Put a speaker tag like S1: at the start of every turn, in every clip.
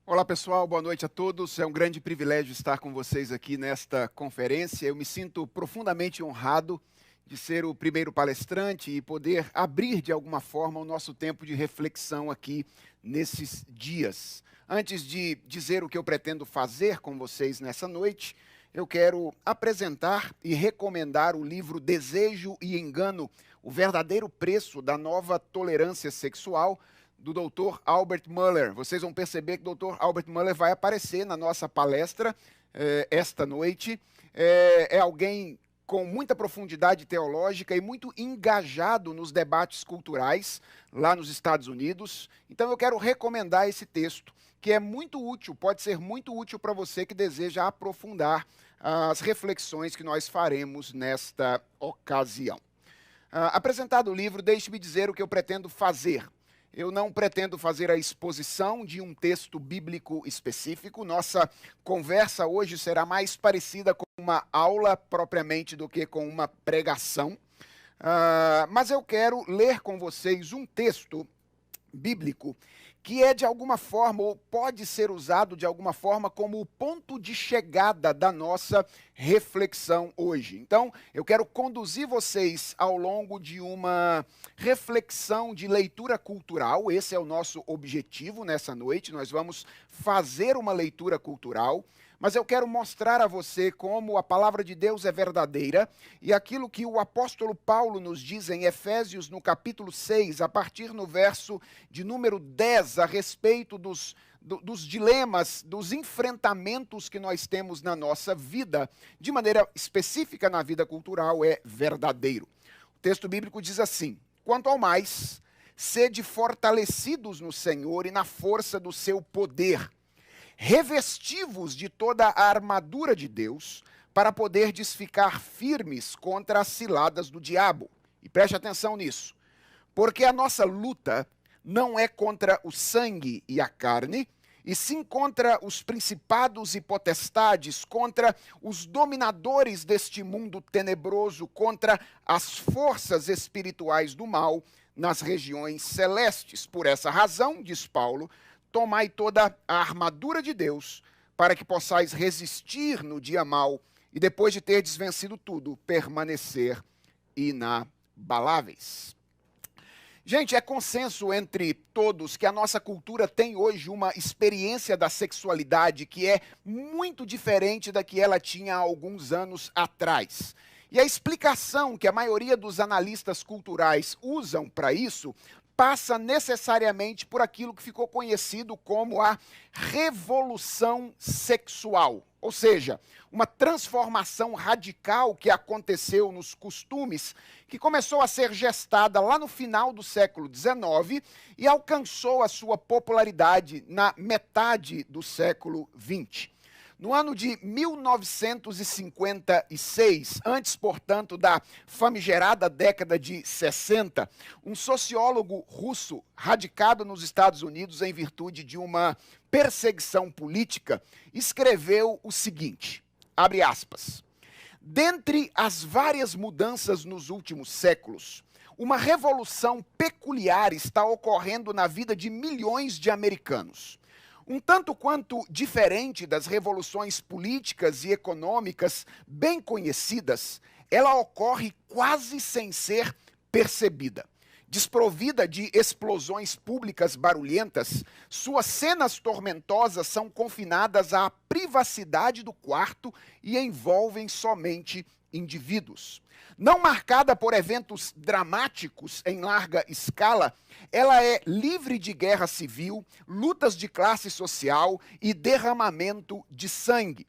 S1: Olá pessoal, boa noite a todos. É um grande privilégio estar com vocês aqui nesta conferência. Eu me sinto profundamente honrado de ser o primeiro palestrante e poder abrir de alguma forma o nosso tempo de reflexão aqui nesses dias. Antes de dizer o que eu pretendo fazer com vocês nessa noite, eu quero apresentar e recomendar o livro Desejo e Engano, o verdadeiro preço da nova tolerância sexual, do Dr. Albert Mohler. Vocês vão perceber que o Dr. Albert Mohler vai aparecer na nossa palestra esta noite. É alguém com muita profundidade teológica e muito engajado nos debates culturais lá nos Estados Unidos. Então eu quero recomendar esse texto, que é muito útil, pode ser muito útil para você que deseja aprofundar as reflexões que nós faremos nesta ocasião. Apresentado o livro, deixe-me dizer o que eu pretendo fazer. Eu não pretendo fazer a exposição de um texto bíblico específico. Nossa conversa hoje será mais parecida com uma aula propriamente do que com uma pregação. Mas eu quero ler com vocês um texto bíblico que é de alguma forma, ou pode ser usado de alguma forma, como o ponto de chegada da nossa reflexão hoje. Então, eu quero conduzir vocês ao longo de uma reflexão de leitura cultural. Esse é o nosso objetivo nessa noite. Nós vamos fazer uma leitura cultural. Mas eu quero mostrar a você como a palavra de Deus é verdadeira e aquilo que o apóstolo Paulo nos diz em Efésios, no capítulo 6, a partir no verso de número 10, a respeito dos dilemas, dos enfrentamentos que nós temos na nossa vida, de maneira específica na vida cultural, é verdadeiro. O texto bíblico diz assim: quanto ao mais, sede fortalecidos no Senhor e na força do seu poder, revesti-vos de toda a armadura de Deus, para poderdes ficar firmes contra as ciladas do diabo. E preste atenção nisso, porque a nossa luta não é contra o sangue e a carne, e sim contra os principados e potestades, contra os dominadores deste mundo tenebroso, contra as forças espirituais do mal nas regiões celestes. Por essa razão, diz Paulo, tomai toda a armadura de Deus, para que possais resistir no dia mau, e depois de terdes vencido tudo, permanecer inabaláveis. Gente, é consenso entre todos que a nossa cultura tem hoje uma experiência da sexualidade que é muito diferente da que ela tinha há alguns anos atrás. E a explicação que a maioria dos analistas culturais usam para isso passa necessariamente por aquilo que ficou conhecido como a revolução sexual, ou seja, uma transformação radical que aconteceu nos costumes, que começou a ser gestada lá no final do século XIX e alcançou a sua popularidade na metade do século XX. No ano de 1956, antes, portanto, da famigerada década de 60, um sociólogo russo, radicado nos Estados Unidos em virtude de uma perseguição política, escreveu o seguinte, abre aspas: dentre as várias mudanças nos últimos séculos, uma revolução peculiar está ocorrendo na vida de milhões de americanos. Um tanto quanto diferente das revoluções políticas e econômicas bem conhecidas, ela ocorre quase sem ser percebida. Desprovida de explosões públicas barulhentas, suas cenas tormentosas são confinadas à privacidade do quarto e envolvem somente indivíduos. Não marcada por eventos dramáticos em larga escala, ela é livre de guerra civil, lutas de classe social e derramamento de sangue.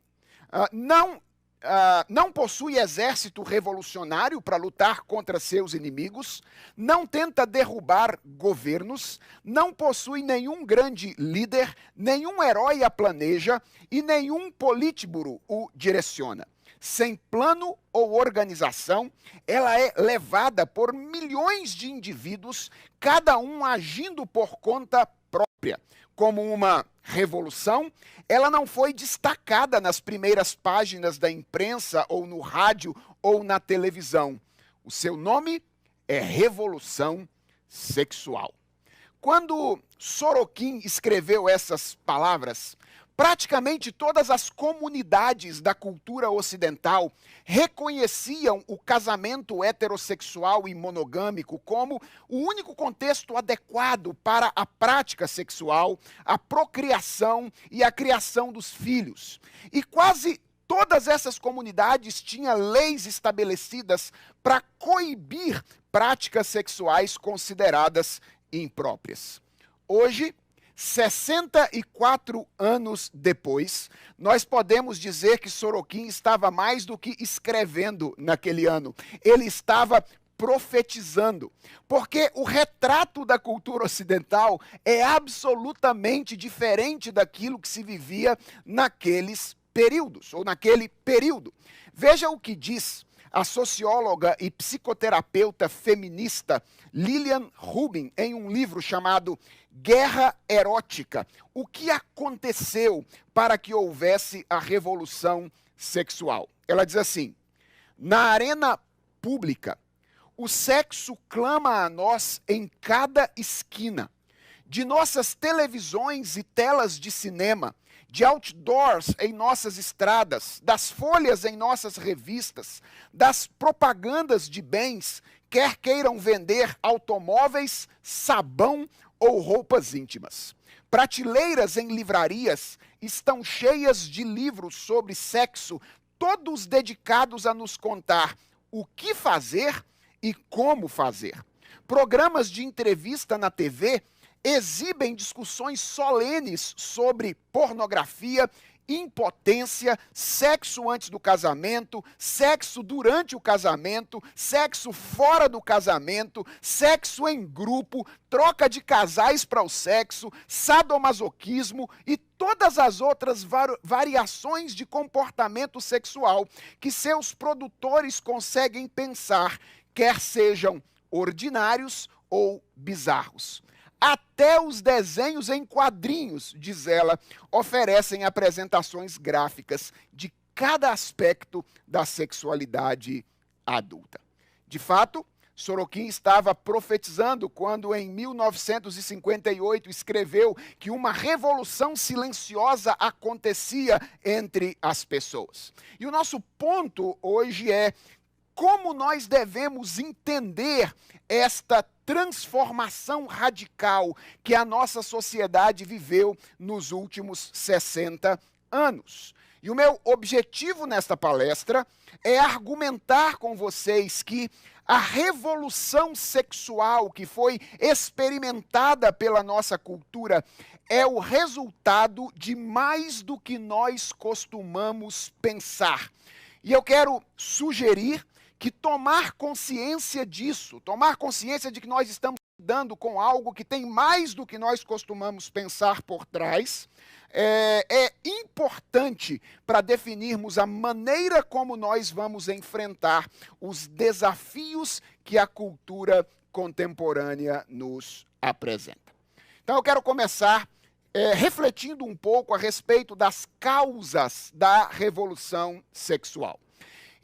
S1: Não possui exército revolucionário para lutar contra seus inimigos, não tenta derrubar governos, não possui nenhum grande líder, nenhum herói a planeja e nenhum político o direciona. Sem plano ou organização, ela é levada por milhões de indivíduos, cada um agindo por conta própria. Como uma revolução, ela não foi destacada nas primeiras páginas da imprensa, ou no rádio, ou na televisão. O seu nome é Revolução Sexual. Quando Sorokin escreveu essas palavras, praticamente todas as comunidades da cultura ocidental reconheciam o casamento heterossexual e monogâmico como o único contexto adequado para a prática sexual, a procriação e a criação dos filhos. E quase todas essas comunidades tinham leis estabelecidas para coibir práticas sexuais consideradas impróprias. Hoje, 64 anos depois, nós podemos dizer que Sorokin estava mais do que escrevendo naquele ano. Ele estava profetizando, porque o retrato da cultura ocidental é absolutamente diferente daquilo que se vivia naqueles períodos, ou naquele período. Veja o que diz a socióloga e psicoterapeuta feminista Lillian Rubin em um livro chamado Guerra Erótica. O que aconteceu para que houvesse a revolução sexual? Ela diz assim: na arena pública, o sexo clama a nós em cada esquina. De nossas televisões e telas de cinema, de outdoors em nossas estradas, das folhas em nossas revistas, das propagandas de bens, quer queiram vender automóveis, sabão ou roupas íntimas. Prateleiras em livrarias estão cheias de livros sobre sexo, todos dedicados a nos contar o que fazer e como fazer. Programas de entrevista na TV exibem discussões solenes sobre pornografia, impotência, sexo antes do casamento, sexo durante o casamento, sexo fora do casamento, sexo em grupo, troca de casais para o sexo, sadomasoquismo e todas as outras variações de comportamento sexual que seus produtores conseguem pensar, quer sejam ordinários ou bizarros. Até os desenhos em quadrinhos, diz ela, oferecem apresentações gráficas de cada aspecto da sexualidade adulta. De fato, Sorokin estava profetizando quando, em 1958, escreveu que uma revolução silenciosa acontecia entre as pessoas. E o nosso ponto hoje é como nós devemos entender esta transformação radical que a nossa sociedade viveu nos últimos 60 anos. E o meu objetivo nesta palestra é argumentar com vocês que a revolução sexual que foi experimentada pela nossa cultura é o resultado de mais do que nós costumamos pensar. E eu quero sugerir que tomar consciência disso, tomar consciência de que nós estamos lidando com algo que tem mais do que nós costumamos pensar por trás, é importante para definirmos a maneira como nós vamos enfrentar os desafios que a cultura contemporânea nos apresenta. Então eu quero começar refletindo um pouco a respeito das causas da revolução sexual.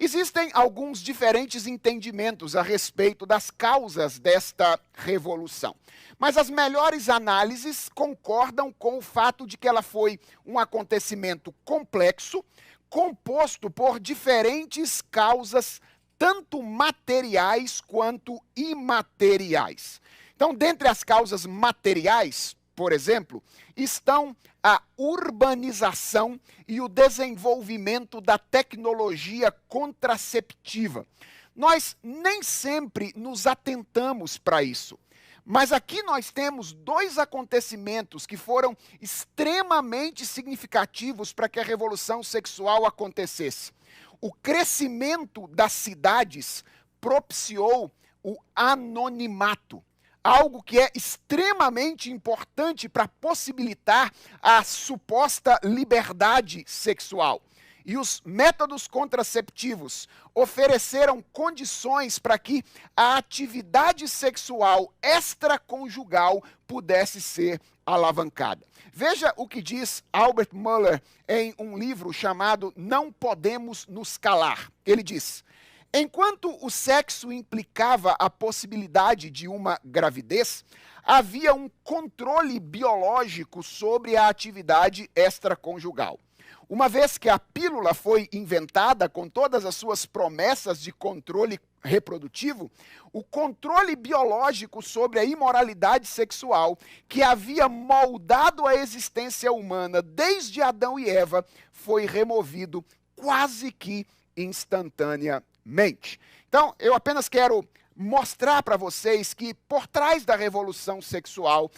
S1: Existem alguns diferentes entendimentos a respeito das causas desta revolução, mas as melhores análises concordam com o fato de que ela foi um acontecimento complexo, composto por diferentes causas, tanto materiais quanto imateriais. Então, dentre as causas materiais, por exemplo, estão a urbanização e o desenvolvimento da tecnologia contraceptiva. Nós nem sempre nos atentamos para isso, mas aqui nós temos dois acontecimentos que foram extremamente significativos para que a revolução sexual acontecesse. O crescimento das cidades propiciou o anonimato. Algo que é extremamente importante para possibilitar a suposta liberdade sexual. E os métodos contraceptivos ofereceram condições para que a atividade sexual extraconjugal pudesse ser alavancada. Veja o que diz Albert Muller em um livro chamado Não Podemos Nos Calar. Ele diz: enquanto o sexo implicava a possibilidade de uma gravidez, havia um controle biológico sobre a atividade extraconjugal. Uma vez que a pílula foi inventada com todas as suas promessas de controle reprodutivo, o controle biológico sobre a imoralidade sexual que havia moldado a existência humana desde Adão e Eva foi removido quase que instantaneamente. Então, eu apenas quero mostrar para vocês que por trás da revolução sexual,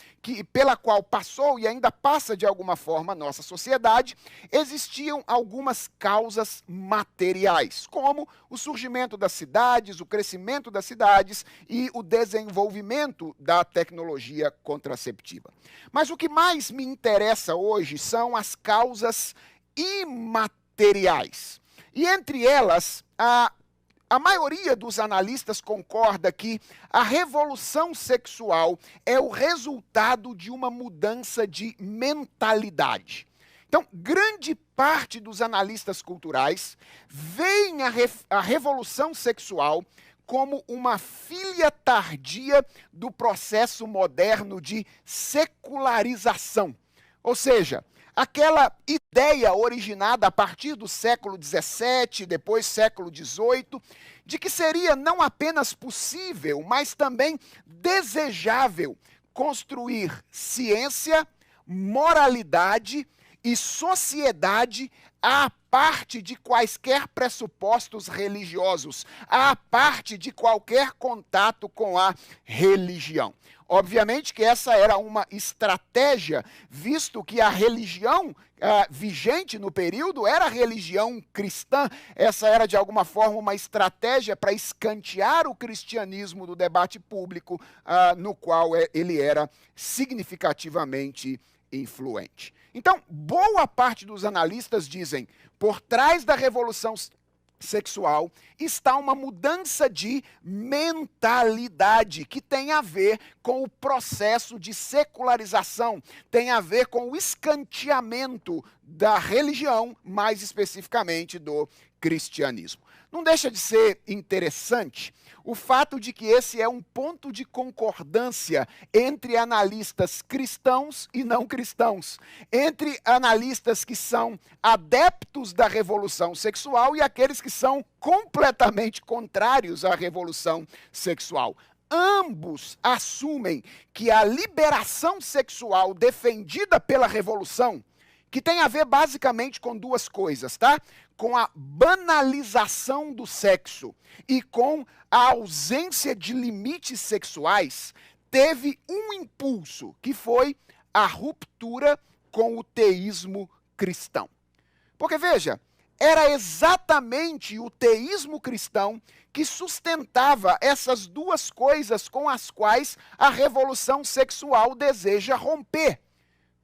S1: pela qual passou e ainda passa de alguma forma a nossa sociedade, existiam algumas causas materiais, como o surgimento das cidades, o crescimento das cidades e o desenvolvimento da tecnologia contraceptiva. Mas o que mais me interessa hoje são as causas imateriais. E entre elas, a maioria dos analistas concorda que a revolução sexual é o resultado de uma mudança de mentalidade. Então, grande parte dos analistas culturais veem a revolução sexual como uma filha tardia do processo moderno de secularização. Ou seja, aquela ideia originada a partir do século XVII, depois século XVIII, de que seria não apenas possível, mas também desejável construir ciência, moralidade e sociedade à parte de quaisquer pressupostos religiosos, à parte de qualquer contato com a religião. Obviamente que essa era uma estratégia, visto que a religião vigente no período era a religião cristã. Essa era, de alguma forma, uma estratégia para escantear o cristianismo do debate público, no qual ele era significativamente influente. Então, boa parte dos analistas dizem, por trás da revolução sexual está uma mudança de mentalidade que tem a ver com o processo de secularização, tem a ver com o escanteamento da religião, mais especificamente do cristianismo. Não deixa de ser interessante o fato de que esse é um ponto de concordância entre analistas cristãos e não cristãos, entre analistas que são adeptos da revolução sexual e aqueles que são completamente contrários à revolução sexual. Ambos assumem que a liberação sexual defendida pela revolução, que tem a ver basicamente com duas coisas, tá? Com a banalização do sexo e com a ausência de limites sexuais, teve um impulso, que foi a ruptura com o teísmo cristão. Porque, veja, era exatamente o teísmo cristão que sustentava essas duas coisas com as quais a revolução sexual deseja romper.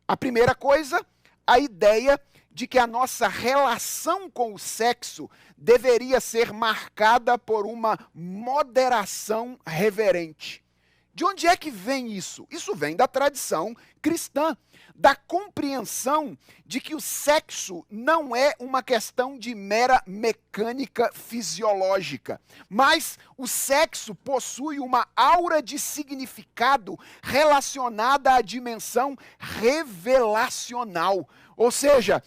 S1: A primeira coisa, a ideia de que a nossa relação com o sexo deveria ser marcada por uma moderação reverente. De onde é que vem isso? Isso vem da tradição cristã, da compreensão de que o sexo não é uma questão de mera mecânica fisiológica, mas o sexo possui uma aura de significado relacionada à dimensão revelacional. Ou seja,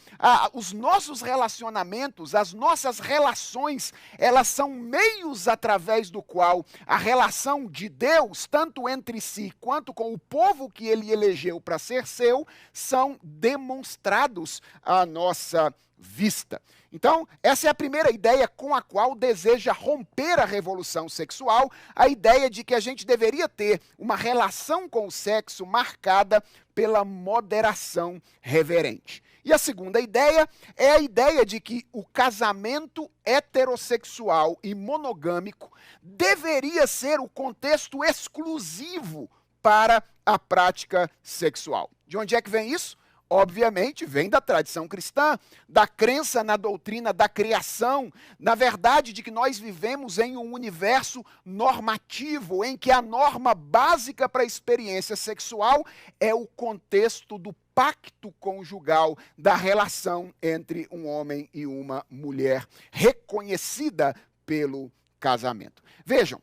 S1: os nossos relacionamentos, as nossas relações, elas são meios através do qual a relação de Deus, tanto entre si quanto com o povo que ele elegeu para ser seu, são demonstrados à nossa vista. Então, essa é a primeira ideia com a qual deseja romper a revolução sexual, a ideia de que a gente deveria ter uma relação com o sexo marcada pela moderação reverente. E a segunda ideia é a ideia de que o casamento heterossexual e monogâmico deveria ser o contexto exclusivo para a prática sexual. De onde é que vem isso? Obviamente, vem da tradição cristã, da crença na doutrina da criação, na verdade de que nós vivemos em um universo normativo, em que a norma básica para a experiência sexual é o contexto do pacto conjugal, da relação entre um homem e uma mulher, reconhecida pelo casamento. Vejam,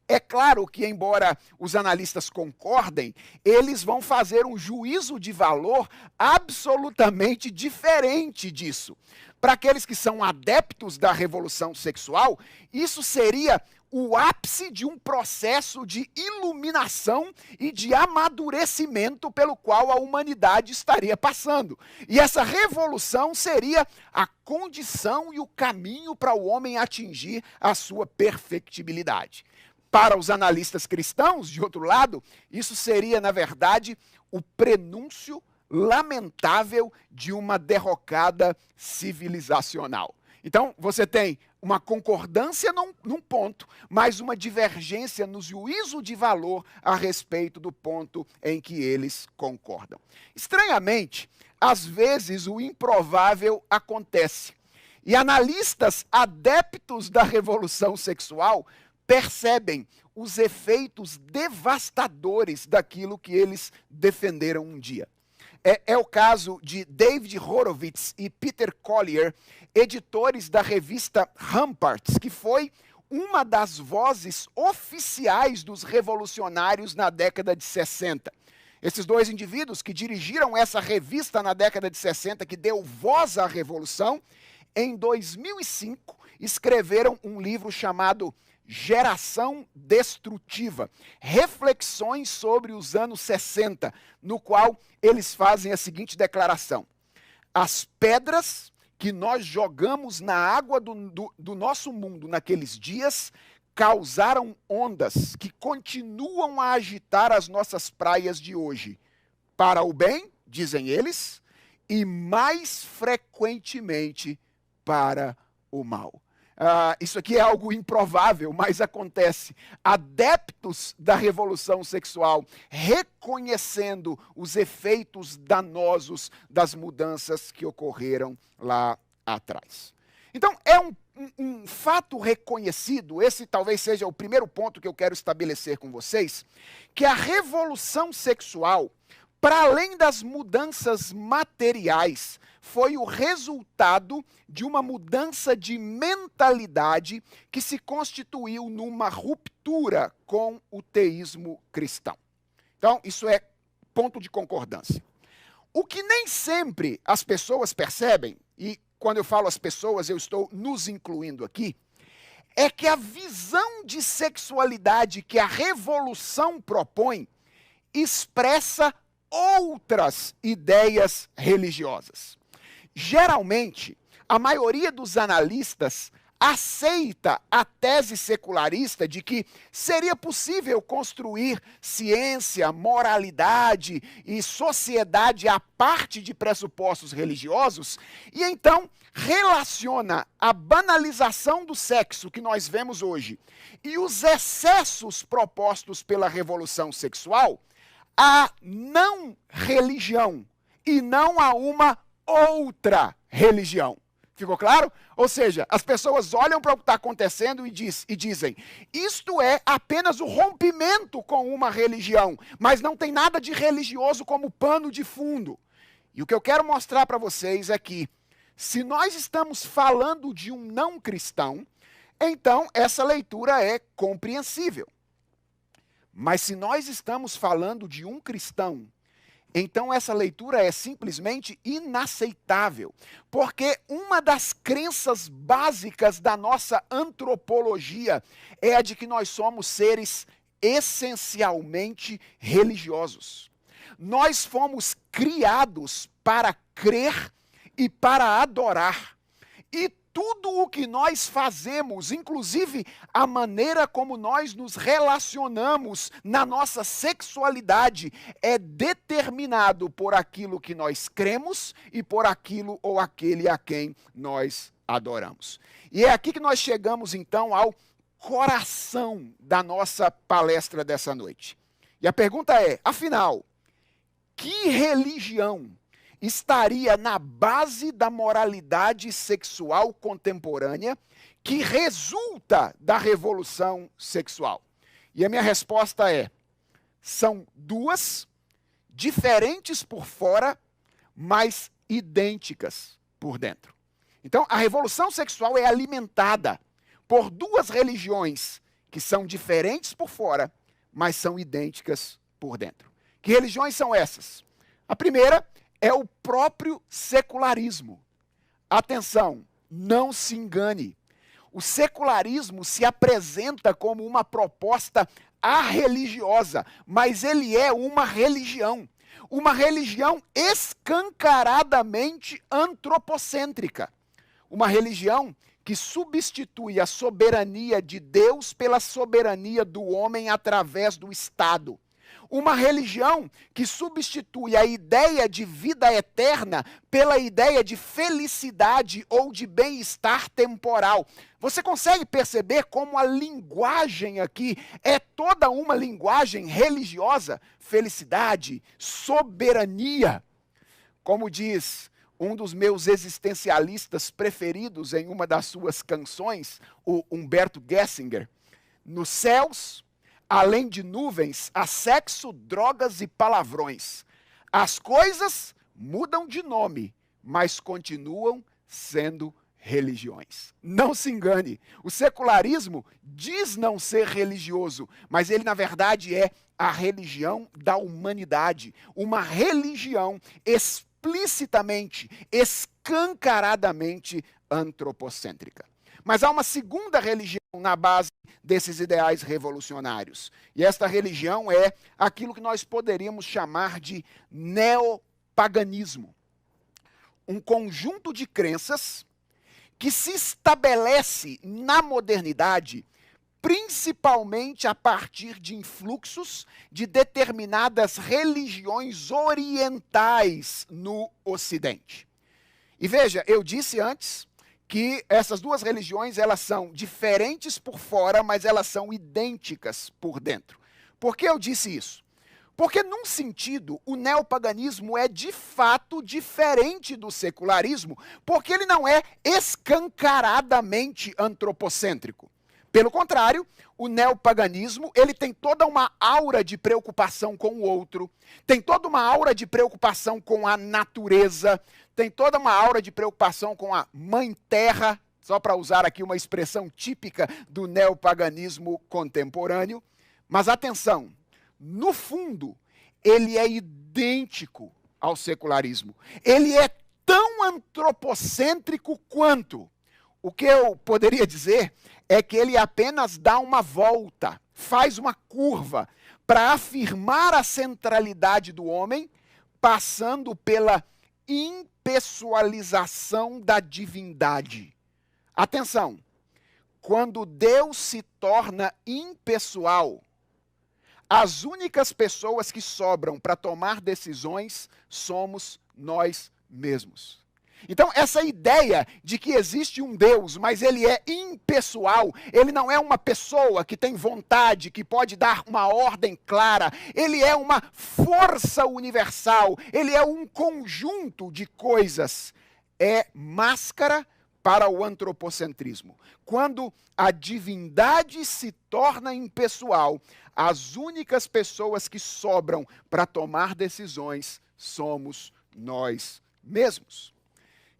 S1: É claro que, embora os analistas concordem, eles vão fazer um juízo de valor absolutamente diferente disso. Para aqueles que são adeptos da revolução sexual, isso seria o ápice de um processo de iluminação e de amadurecimento pelo qual a humanidade estaria passando. E essa revolução seria a condição e o caminho para o homem atingir a sua perfectibilidade. Para os analistas cristãos, de outro lado, isso seria, na verdade, o prenúncio lamentável de uma derrocada civilizacional. Então, você tem uma concordância num ponto, mas uma divergência no juízo de valor a respeito do ponto em que eles concordam. Estranhamente, às vezes o improvável acontece. E analistas adeptos da revolução sexual percebem os efeitos devastadores daquilo que eles defenderam um dia. É o caso de David Horowitz e Peter Collier, editores da revista Rampart, que foi uma das vozes oficiais dos revolucionários na década de 60. Esses dois indivíduos que dirigiram essa revista na década de 60, que deu voz à revolução, em 2005 escreveram um livro chamado Geração Destrutiva, reflexões sobre os anos 60, no qual eles fazem a seguinte declaração: as pedras que nós jogamos na água do nosso mundo naqueles dias causaram ondas que continuam a agitar as nossas praias de hoje, para o bem, dizem eles, e mais frequentemente para o mal. Isso aqui é algo improvável, mas acontece. Adeptos da revolução sexual reconhecendo os efeitos danosos das mudanças que ocorreram lá atrás. Então, é um fato reconhecido, esse talvez seja o primeiro ponto que eu quero estabelecer com vocês, que a revolução sexual, para além das mudanças materiais, foi o resultado de uma mudança de mentalidade que se constituiu numa ruptura com o teísmo cristão. Então, isso é ponto de concordância. O que nem sempre as pessoas percebem, e quando eu falo as pessoas, eu estou nos incluindo aqui, é que a visão de sexualidade que a revolução propõe expressa outras ideias religiosas. Geralmente, a maioria dos analistas aceita a tese secularista de que seria possível construir ciência, moralidade e sociedade à parte de pressupostos religiosos, e então relaciona a banalização do sexo que nós vemos hoje e os excessos propostos pela revolução sexual a não religião e não a uma outra religião. Ficou claro? Ou seja, as pessoas olham para o que está acontecendo e dizem, isto é apenas o rompimento com uma religião, mas não tem nada de religioso como pano de fundo. E o que eu quero mostrar para vocês é que, se nós estamos falando de um não cristão, então essa leitura é compreensível. Mas se nós estamos falando de um cristão, então essa leitura é simplesmente inaceitável, porque uma das crenças básicas da nossa antropologia é a de que nós somos seres essencialmente religiosos. Nós fomos criados para crer e para adorar. E tudo o que nós fazemos, inclusive a maneira como nós nos relacionamos na nossa sexualidade, é determinado por aquilo que nós cremos e por aquilo ou aquele a quem nós adoramos. E é aqui que nós chegamos então ao coração da nossa palestra dessa noite. E a pergunta é, afinal, que religião estaria na base da moralidade sexual contemporânea que resulta da revolução sexual? E a minha resposta é, são duas, diferentes por fora, mas idênticas por dentro. Então, a revolução sexual é alimentada por duas religiões que são diferentes por fora, mas são idênticas por dentro. Que religiões são essas? A primeira é o próprio secularismo. Atenção, não se engane. O secularismo se apresenta como uma proposta arreligiosa, mas ele é uma religião escancaradamente antropocêntrica. Uma religião que substitui a soberania de Deus pela soberania do homem através do Estado. Uma religião que substitui a ideia de vida eterna pela ideia de felicidade ou de bem-estar temporal. Você consegue perceber como a linguagem aqui é toda uma linguagem religiosa? Felicidade, soberania. Como diz um dos meus existencialistas preferidos em uma das suas canções, o Humberto Gessinger, nos céus, além de nuvens, há sexo, drogas e palavrões. As coisas mudam de nome, mas continuam sendo religiões. Não se engane, o secularismo diz não ser religioso, mas ele na verdade é a religião da humanidade, uma religião explicitamente, escancaradamente antropocêntrica. Mas há uma segunda religião na base desses ideais revolucionários. E esta religião é aquilo que nós poderíamos chamar de neopaganismo. Um conjunto de crenças que se estabelece na modernidade, principalmente a partir de influxos de determinadas religiões orientais no Ocidente. E veja, eu disse antes que essas duas religiões, elas são diferentes por fora, mas elas são idênticas por dentro. Por que eu disse isso? Porque, num sentido, o neopaganismo é de fato diferente do secularismo, porque ele não é escancaradamente antropocêntrico. Pelo contrário, o neopaganismo, ele tem toda uma aura de preocupação com o outro, tem toda uma aura de preocupação com a natureza, tem toda uma aura de preocupação com a mãe terra, só para usar aqui uma expressão típica do neopaganismo contemporâneo. Mas atenção, no fundo, ele é idêntico ao secularismo. Ele é tão antropocêntrico quanto. O que eu poderia dizer é que ele apenas dá uma volta, faz uma curva, para afirmar a centralidade do homem, passando pela impessoalização da divindade. Atenção, quando Deus se torna impessoal, as únicas pessoas que sobram para tomar decisões somos nós mesmos. Então, essa ideia de que existe um Deus, mas ele é impessoal, ele não é uma pessoa que tem vontade, que pode dar uma ordem clara, ele é uma força universal, ele é um conjunto de coisas, é máscara para o antropocentrismo. Quando a divindade se torna impessoal, as únicas pessoas que sobram para tomar decisões somos nós mesmos.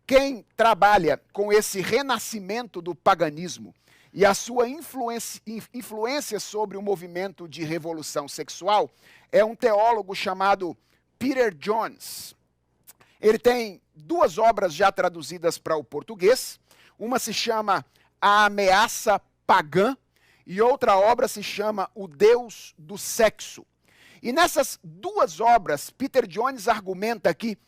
S1: Quem trabalha com esse renascimento do paganismo e a sua influência sobre o movimento de revolução sexual é um teólogo chamado Peter Jones. Ele tem duas obras já traduzidas para o português. Uma se chama A Ameaça Pagã e outra obra se chama O Deus do Sexo. E nessas duas obras, Peter Jones argumenta que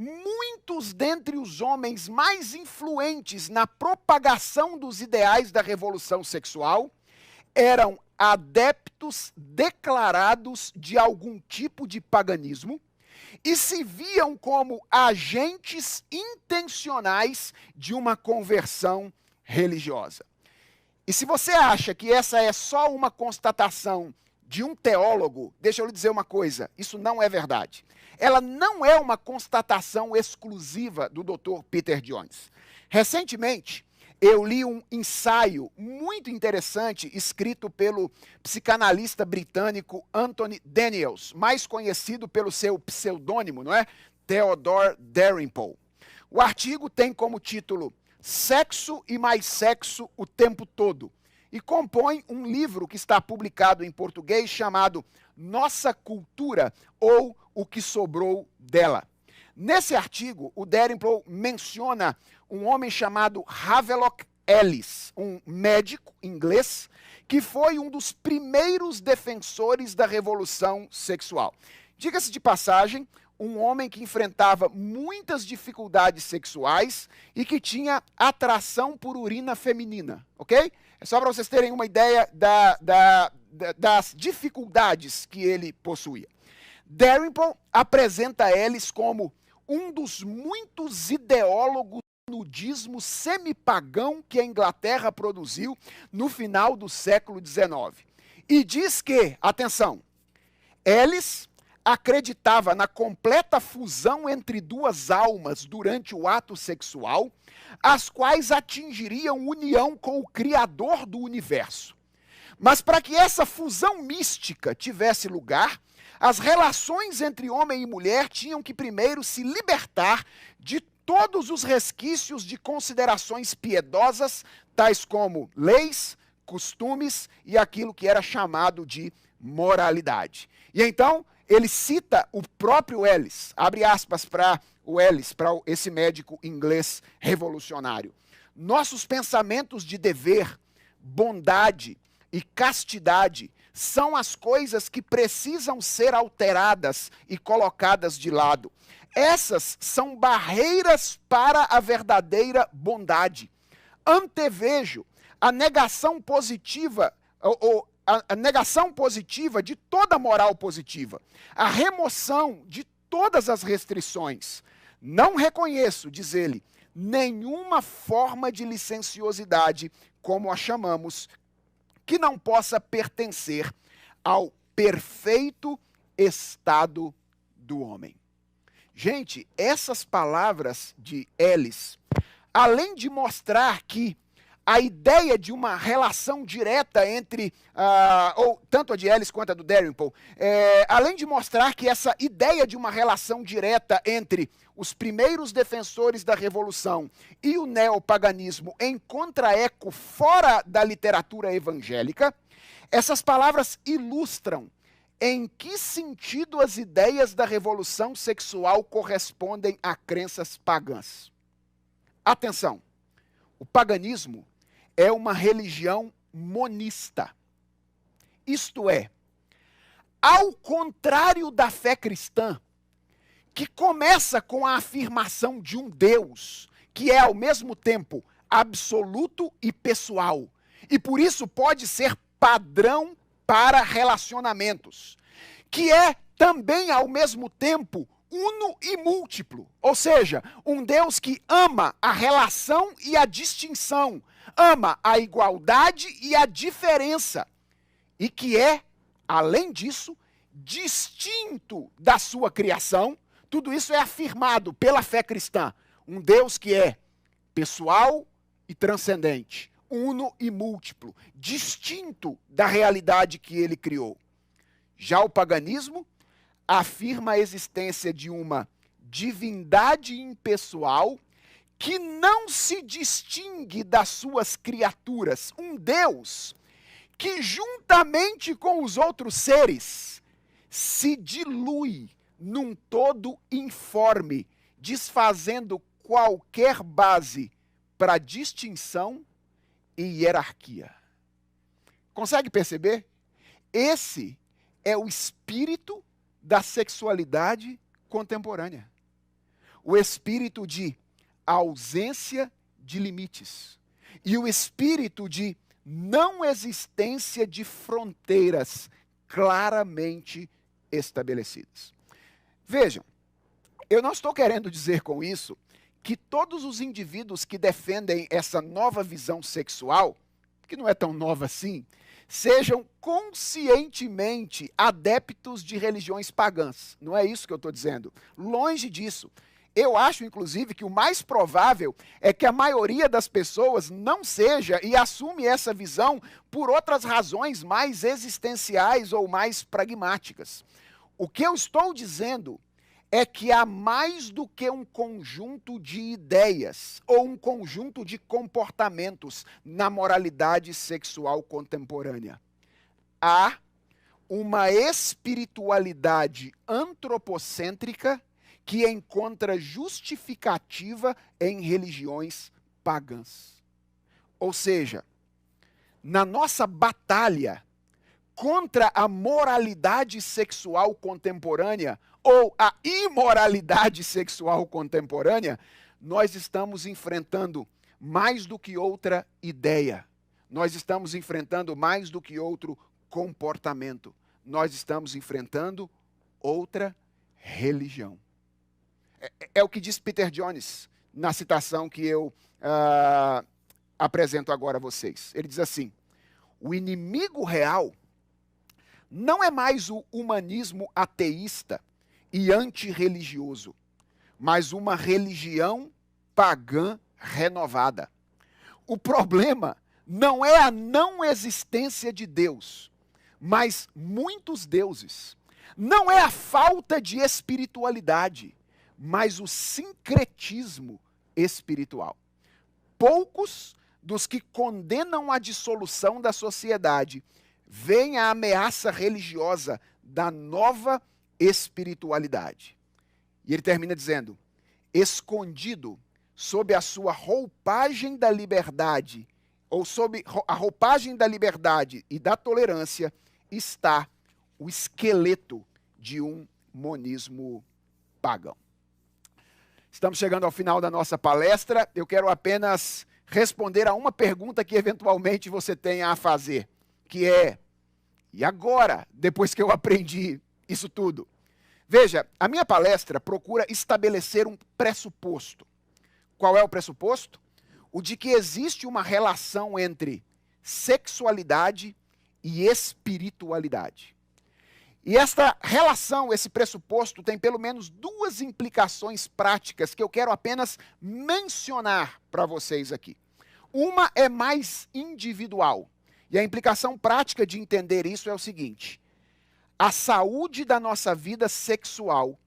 S1: muitos dentre os homens mais influentes na propagação dos ideais da revolução sexual eram adeptos declarados de algum tipo de paganismo e se viam como agentes intencionais de uma conversão religiosa. E se você acha que essa é só uma constatação de um teólogo, deixa eu lhe dizer uma coisa, isso não é verdade. Ela não é uma constatação exclusiva do Dr. Peter Jones. Recentemente, eu li um ensaio muito interessante escrito pelo psicanalista britânico Anthony Daniels, mais conhecido pelo seu pseudônimo, não é? Theodore Dalrymple. O artigo tem como título Sexo e mais sexo o tempo todo. e compõem um livro que está publicado em português chamado Nossa Cultura, ou O que Sobrou dela. Nesse artigo, o Dalrymple menciona um homem chamado Havelock Ellis, um médico inglês, que foi um dos primeiros defensores da revolução sexual. Diga-se de passagem, um homem que enfrentava muitas dificuldades sexuais e que tinha atração por urina feminina, ok? É só para vocês terem uma ideia das dificuldades que ele possuía. Dalrymple apresenta Ellis como um dos muitos ideólogos do nudismo semipagão que a Inglaterra produziu no final do século XIX. E diz que, atenção, Ellis acreditava na completa fusão entre duas almas durante o ato sexual, as quais atingiriam união com o Criador do universo. Mas para que essa fusão mística tivesse lugar, as relações entre homem e mulher tinham que primeiro se libertar de todos os resquícios de considerações piedosas, tais como leis, costumes e aquilo que era chamado de moralidade. E então, ele cita o próprio Ellis, abre aspas para o Ellis, para esse médico inglês revolucionário. Nossos pensamentos de dever, bondade e castidade são as coisas que precisam ser alteradas e colocadas de lado. Essas são barreiras para a verdadeira bondade. Antevejo a negação positiva, a negação positiva de toda moral positiva, a remoção de todas as restrições. Não reconheço, diz ele, nenhuma forma de licenciosidade, como a chamamos, que não possa pertencer ao perfeito estado do homem. Gente, essas palavras de Ellis, além de mostrar que a ideia de uma relação direta entre, ou tanto a de Ellis quanto a do Dalrymple, além de mostrar que essa ideia de uma relação direta entre os primeiros defensores da Revolução e o neopaganismo encontra eco fora da literatura evangélica, essas palavras ilustram em que sentido as ideias da revolução sexual correspondem a crenças pagãs. Atenção, o paganismo é uma religião monista. Isto é, ao contrário da fé cristã, que começa com a afirmação de um Deus, que é ao mesmo tempo absoluto e pessoal, e por isso pode ser padrão para relacionamentos, que é também ao mesmo tempo uno e múltiplo, ou seja, um Deus que ama a relação e a distinção, ama a igualdade e a diferença, e que é, além disso, distinto da sua criação. Tudo isso é afirmado pela fé cristã. Um Deus que é pessoal e transcendente, uno e múltiplo, distinto da realidade que ele criou. Já o paganismo afirma a existência de uma divindade impessoal que não se distingue das suas criaturas. Um Deus que, juntamente com os outros seres, se dilui num todo informe, desfazendo qualquer base para distinção e hierarquia. Consegue perceber? Esse é o espírito da sexualidade contemporânea. O espírito de ausência de limites. E o espírito de não existência de fronteiras claramente estabelecidas. Vejam, eu não estou querendo dizer com isso que todos os indivíduos que defendem essa nova visão sexual, que não é tão nova assim, sejam conscientemente adeptos de religiões pagãs. Não é isso que eu estou dizendo. Longe disso. Eu acho, inclusive, que o mais provável é que a maioria das pessoas não seja e assume essa visão por outras razões mais existenciais ou mais pragmáticas. O que eu estou dizendo é que há mais do que um conjunto de ideias ou um conjunto de comportamentos na moralidade sexual contemporânea. Há uma espiritualidade antropocêntrica que encontra justificativa em religiões pagãs. Ou seja, na nossa batalha contra a moralidade sexual contemporânea ou a imoralidade sexual contemporânea, nós estamos enfrentando mais do que outra ideia. Nós estamos enfrentando mais do que outro comportamento. Nós estamos enfrentando outra religião. É o que diz Peter Jones na citação que eu apresento agora a vocês. Ele diz assim: o inimigo real não é mais o humanismo ateísta e antirreligioso, mas uma religião pagã renovada. O problema não é a não existência de Deus, mas muitos deuses. Não é a falta de espiritualidade, mas o sincretismo espiritual. Poucos dos que condenam a dissolução da sociedade veem a ameaça religiosa da nova espiritualidade. E ele termina dizendo: escondido sob a sua roupagem da liberdade, ou sob a roupagem da liberdade e da tolerância, está o esqueleto de um monismo pagão. Estamos chegando ao final da nossa palestra. Eu quero apenas responder a uma pergunta que eventualmente você tenha a fazer, que é: e agora, depois que eu aprendi isso tudo? Veja, a minha palestra procura estabelecer um pressuposto. Qual é o pressuposto? O de que existe uma relação entre sexualidade e espiritualidade. E esta relação, esse pressuposto, tem pelo menos duas implicações práticas que eu quero apenas mencionar para vocês aqui. Uma é mais individual. E a implicação prática de entender isso é o seguinte: a saúde da nossa vida sexual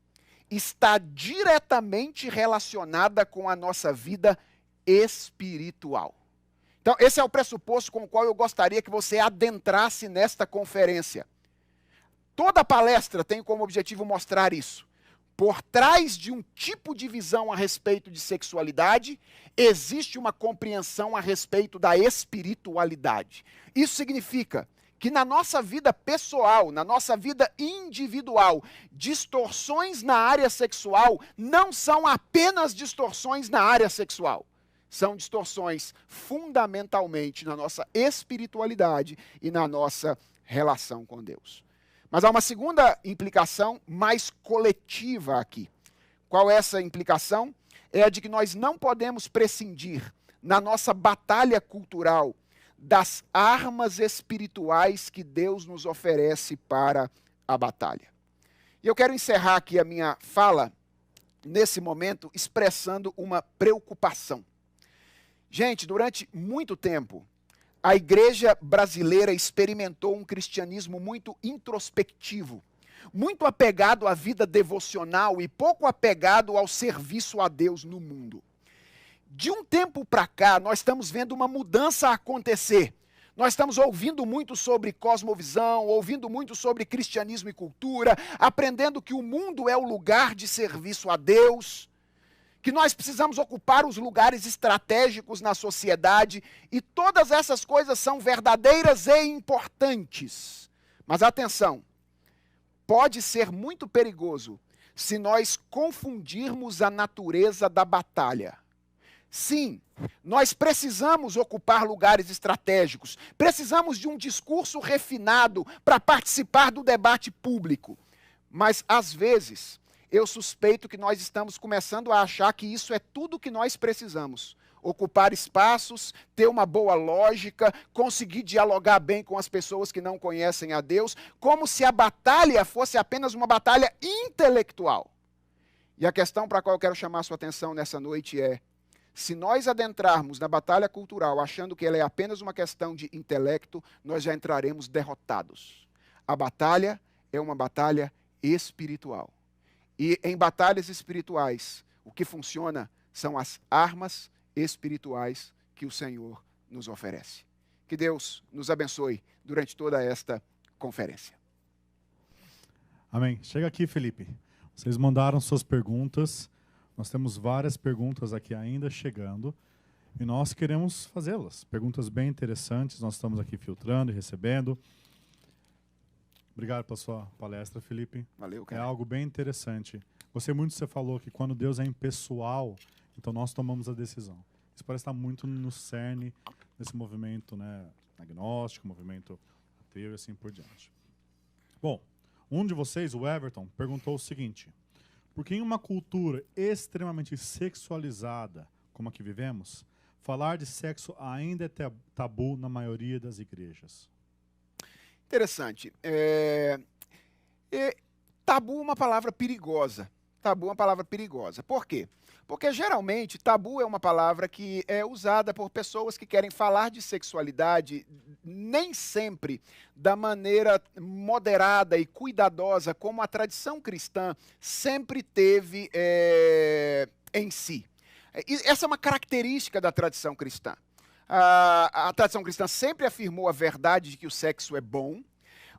S1: está diretamente relacionada com a nossa vida espiritual. Então, esse é o pressuposto com o qual eu gostaria que você adentrasse nesta conferência. Toda palestra tem como objetivo mostrar isso. Por trás de um tipo de visão a respeito de sexualidade, existe uma compreensão a respeito da espiritualidade. Isso significa que na nossa vida pessoal, na nossa vida individual, distorções na área sexual não são apenas distorções na área sexual. São distorções fundamentalmente na nossa espiritualidade e na nossa relação com Deus. Mas há uma segunda implicação mais coletiva aqui. Qual é essa implicação? É a de que nós não podemos prescindir, na nossa batalha cultural, das armas espirituais que Deus nos oferece para a batalha. E eu quero encerrar aqui a minha fala, nesse momento, expressando uma preocupação. Gente, durante muito tempo, a igreja brasileira experimentou um cristianismo muito introspectivo, muito apegado à vida devocional e pouco apegado ao serviço a Deus no mundo. De um tempo para cá, nós estamos vendo uma mudança acontecer. Nós estamos ouvindo muito sobre cosmovisão, ouvindo muito sobre cristianismo e cultura, aprendendo que o mundo é o lugar de serviço a Deus, que nós precisamos ocupar os lugares estratégicos na sociedade, e todas essas coisas são verdadeiras e importantes. Mas atenção, pode ser muito perigoso se nós confundirmos a natureza da batalha. Sim, nós precisamos ocupar lugares estratégicos, precisamos de um discurso refinado para participar do debate público, mas às vezes eu suspeito que nós estamos começando a achar que isso é tudo que nós precisamos. Ocupar espaços, ter uma boa lógica, conseguir dialogar bem com as pessoas que não conhecem a Deus, como se a batalha fosse apenas uma batalha intelectual. E a questão para a qual eu quero chamar a sua atenção nessa noite é: se nós adentrarmos na batalha cultural achando que ela é apenas uma questão de intelecto, nós já entraremos derrotados. A batalha é uma batalha espiritual. E em batalhas espirituais, o que funciona são as armas espirituais que o Senhor nos oferece. Que Deus nos abençoe durante toda esta conferência.
S2: Amém. Chega aqui, Felipe. Vocês mandaram suas perguntas. Nós temos várias perguntas aqui ainda chegando e nós queremos fazê-las. Perguntas bem interessantes. Nós estamos aqui filtrando e recebendo. Obrigado pela sua palestra, Felipe.
S1: Valeu, cara.
S2: É algo bem interessante. Gostei muito que você falou que quando Deus é impessoal, então nós tomamos a decisão. Isso parece estar muito no cerne desse movimento, né, agnóstico, movimento ateu e assim por diante. Bom, um de vocês, o Everton, perguntou o seguinte: por que em uma cultura extremamente sexualizada como a que vivemos, falar de sexo ainda é tabu na maioria das igrejas?
S1: Interessante. Tabu é uma palavra perigosa. Tabu é uma palavra perigosa. Por quê? Porque geralmente tabu é uma palavra que é usada por pessoas que querem falar de sexualidade nem sempre da maneira moderada e cuidadosa como a tradição cristã sempre teve em si. Essa é uma característica da tradição cristã. A tradição cristã sempre afirmou a verdade de que o sexo é bom,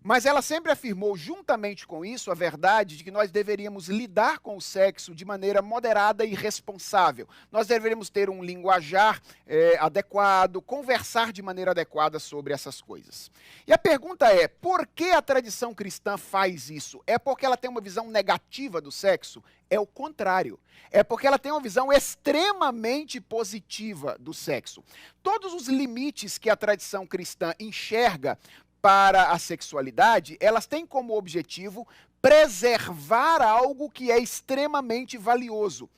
S1: mas ela sempre afirmou, juntamente com isso, a verdade de que nós deveríamos lidar com o sexo de maneira moderada e responsável. Nós deveríamos ter um linguajar adequado, conversar de maneira adequada sobre essas coisas. E a pergunta é, por que a tradição cristã faz isso? É porque ela tem uma visão negativa do sexo? É o contrário. É porque ela tem uma visão extremamente positiva do sexo. Todos os limites que a tradição cristã enxerga para a sexualidade, elas têm como objetivo preservar algo que é extremamente valioso.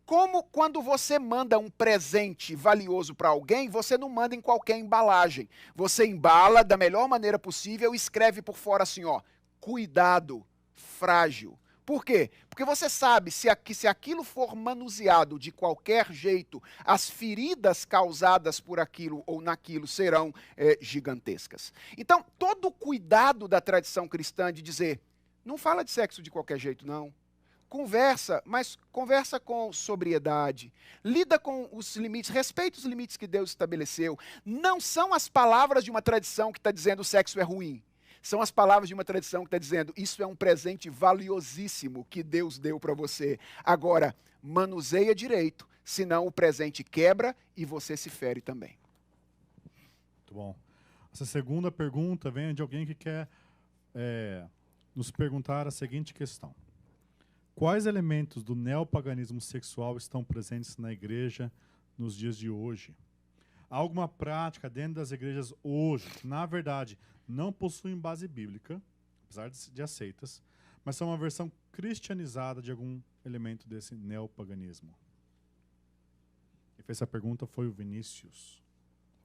S1: Como quando você manda um presente valioso para alguém, você não manda em qualquer embalagem. Você embala da melhor maneira possível e escreve por fora assim, ó, cuidado, frágil. Por quê? Porque você sabe se aquilo for manuseado de qualquer jeito, as feridas causadas por aquilo ou naquilo serão gigantescas. Então, todo o cuidado da tradição cristã de dizer, não fala de sexo de qualquer jeito, não. Conversa, mas conversa com sobriedade. Lida com os limites, respeita os limites que Deus estabeleceu. Não são as palavras de uma tradição que está dizendo o sexo é ruim. São as palavras de uma tradição que está dizendo, isso é um presente valiosíssimo que Deus deu para você. Agora, manuseia direito, senão o presente quebra e você se fere também.
S2: Muito bom. Essa segunda pergunta vem de alguém que quer nos perguntar a seguinte questão. Quais elementos do neopaganismo sexual estão presentes na igreja nos dias de hoje? Há alguma prática dentro das igrejas hoje que, na verdade, não possuem base bíblica, apesar de aceitas, mas são uma versão cristianizada de algum elemento desse neopaganismo? E fez essa pergunta foi o Vinícius,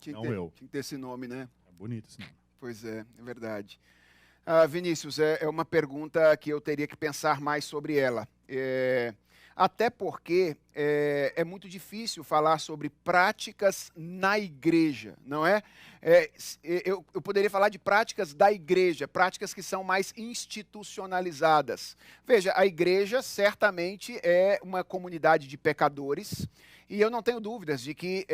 S2: não eu.
S1: Tinha que ter esse nome, né?
S2: É bonito esse nome.
S1: Pois é verdade. Vinícius, é uma pergunta que eu teria que pensar mais sobre ela. Até porque é muito difícil falar sobre práticas na igreja, não é? Eu poderia falar de práticas da igreja, práticas que são mais institucionalizadas. Veja, a igreja certamente é uma comunidade de pecadores, e eu não tenho dúvidas de que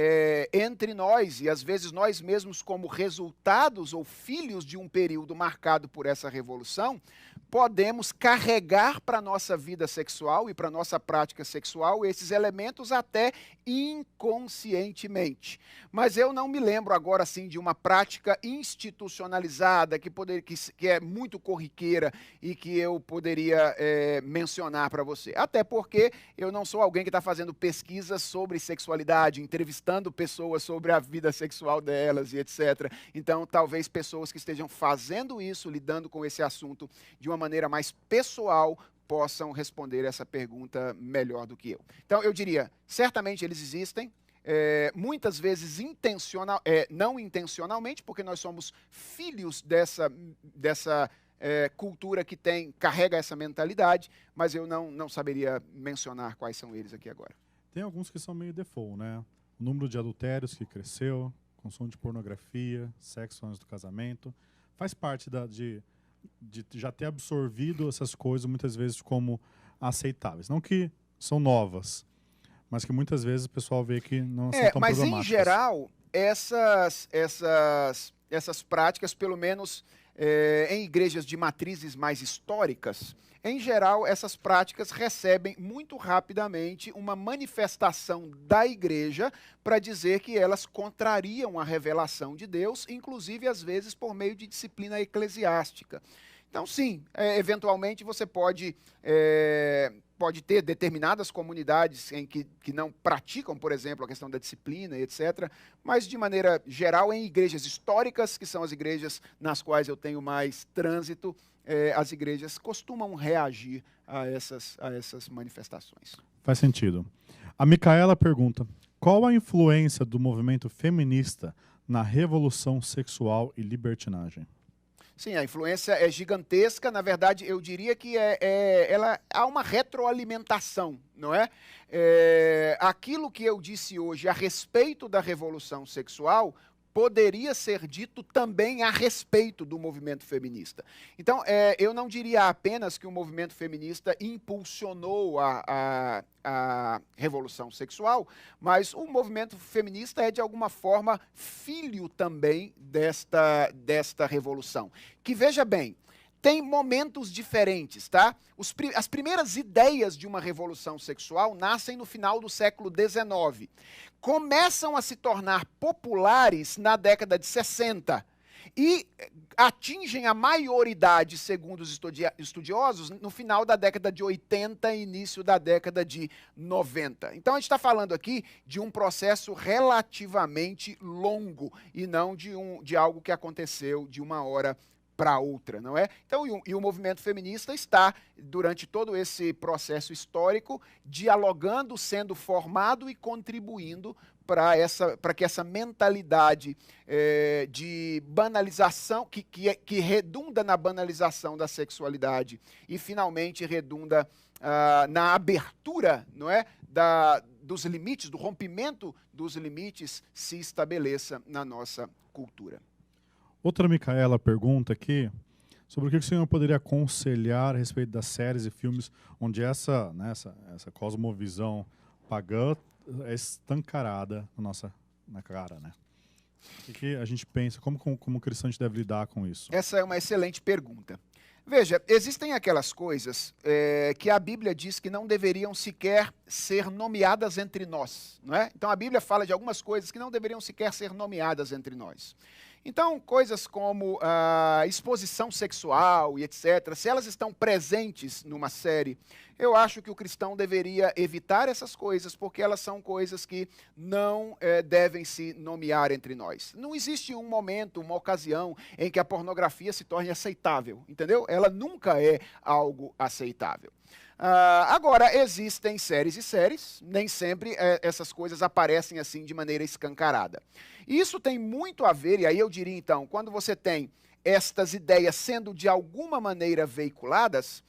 S1: entre nós, e às vezes nós mesmos como resultados ou filhos de um período marcado por essa revolução, podemos carregar para a nossa vida sexual e para a nossa prática sexual esses elementos até inconscientemente. Mas eu não me lembro agora assim de uma prática institucionalizada que é muito corriqueira e que eu poderia mencionar para você. Até porque eu não sou alguém que está fazendo pesquisas sobre sexualidade, entrevistando pessoas sobre a vida sexual delas e etc. Então, talvez pessoas que estejam fazendo isso, lidando com esse assunto de uma maneira mais pessoal, possam responder essa pergunta melhor do que eu. Então, eu diria, certamente eles existem, muitas vezes não intencionalmente, porque nós somos filhos dessa cultura que carrega essa mentalidade, mas eu não saberia mencionar quais são eles aqui agora.
S2: Tem alguns que são meio default, né? O número de adultérios que cresceu, consumo de pornografia, sexo antes do casamento, faz parte de já ter absorvido essas coisas muitas vezes como aceitáveis. Não que são novas, mas que muitas vezes o pessoal vê que não são tão
S1: Mas
S2: problemáticas.
S1: em geral, essas práticas, pelo menos em igrejas de matrizes mais históricas, em geral, essas práticas recebem muito rapidamente uma manifestação da igreja para dizer que elas contrariam a revelação de Deus, inclusive às vezes por meio de disciplina eclesiástica. Então, sim, eventualmente você pode ter determinadas comunidades em que não praticam, por exemplo, a questão da disciplina, etc., mas, de maneira geral, em igrejas históricas, que são as igrejas nas quais eu tenho mais trânsito, as igrejas costumam reagir a essas manifestações.
S2: Faz sentido. A Micaela pergunta, qual a influência do movimento feminista na revolução sexual e libertinagem?
S1: Sim, a influência é gigantesca. Na verdade, eu diria que há uma retroalimentação, não é? Aquilo que eu disse hoje a respeito da revolução sexual poderia ser dito também a respeito do movimento feminista. Então, eu não diria apenas que o movimento feminista impulsionou a revolução sexual, mas o movimento feminista é, de alguma forma, filho também desta revolução. Que, veja bem, tem momentos diferentes, tá? As primeiras ideias de uma revolução sexual nascem no final do século XIX. Começam a se tornar populares na década de 60 e atingem a maioridade, segundo os estudiosos, no final da década de 80 e início da década de 90. Então a gente está falando aqui de um processo relativamente longo e não de algo que aconteceu de uma hora para outra, não é? Então, e o movimento feminista está, durante todo esse processo histórico, dialogando, sendo formado e contribuindo para que essa mentalidade de banalização, que redunda na banalização da sexualidade e, finalmente, redunda na abertura, não é? Dos limites, do rompimento dos limites, se estabeleça na nossa cultura.
S2: Outra Micaela pergunta aqui sobre o que o senhor poderia aconselhar a respeito das séries e filmes onde essa cosmovisão pagã é escancarada na cara, né? O que a gente pensa, como cristão a gente deve lidar com isso?
S1: Essa é uma excelente pergunta. Veja, existem aquelas coisas que a Bíblia diz que não deveriam sequer ser nomeadas entre nós, não é? Então a Bíblia fala de algumas coisas que não deveriam sequer ser nomeadas entre nós. Então, coisas como a exposição sexual e etc., se elas estão presentes numa série, eu acho que o cristão deveria evitar essas coisas, porque elas são coisas que não devem se nomear entre nós. Não existe um momento, uma ocasião em que a pornografia se torne aceitável, entendeu? Ela nunca é algo aceitável. Agora, existem séries e séries, nem sempre essas coisas aparecem assim de maneira escancarada. Isso tem muito a ver, e aí eu diria então, quando você tem estas ideias sendo de alguma maneira veiculadas,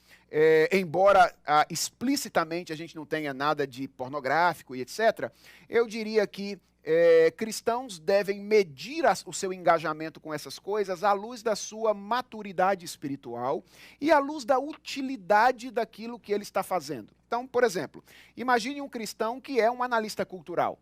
S1: embora explicitamente a gente não tenha nada de pornográfico e etc., eu diria que cristãos devem medir o seu engajamento com essas coisas à luz da sua maturidade espiritual e à luz da utilidade daquilo que ele está fazendo. Então, por exemplo, imagine um cristão que é um analista cultural.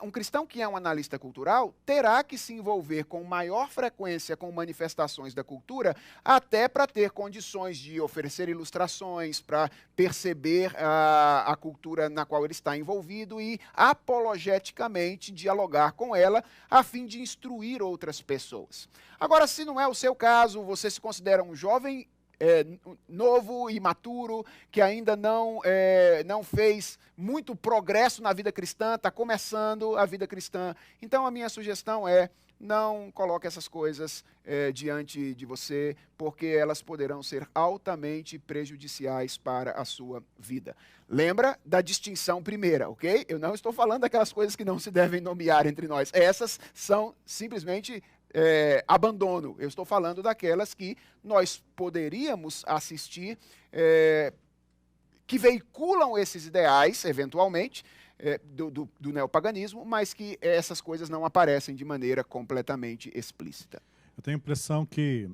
S1: Um cristão que é um analista cultural terá que se envolver com maior frequência com manifestações da cultura, até para ter condições de oferecer ilustrações, para perceber a cultura na qual ele está envolvido e apologeticamente dialogar com ela, a fim de instruir outras pessoas. Agora, se não é o seu caso, você se considera um jovem novo e maturo, que ainda não fez muito progresso na vida cristã, está começando a vida cristã. Então a minha sugestão é, não coloque essas coisas diante de você, porque elas poderão ser altamente prejudiciais para a sua vida. Lembra da distinção primeira, ok? Eu não estou falando daquelas coisas que não se devem nomear entre nós. Essas são simplesmente abandono. Eu estou falando daquelas que nós poderíamos assistir, que veiculam esses ideais, eventualmente, do neopaganismo, mas que essas coisas não aparecem de maneira completamente explícita.
S2: Eu tenho a impressão que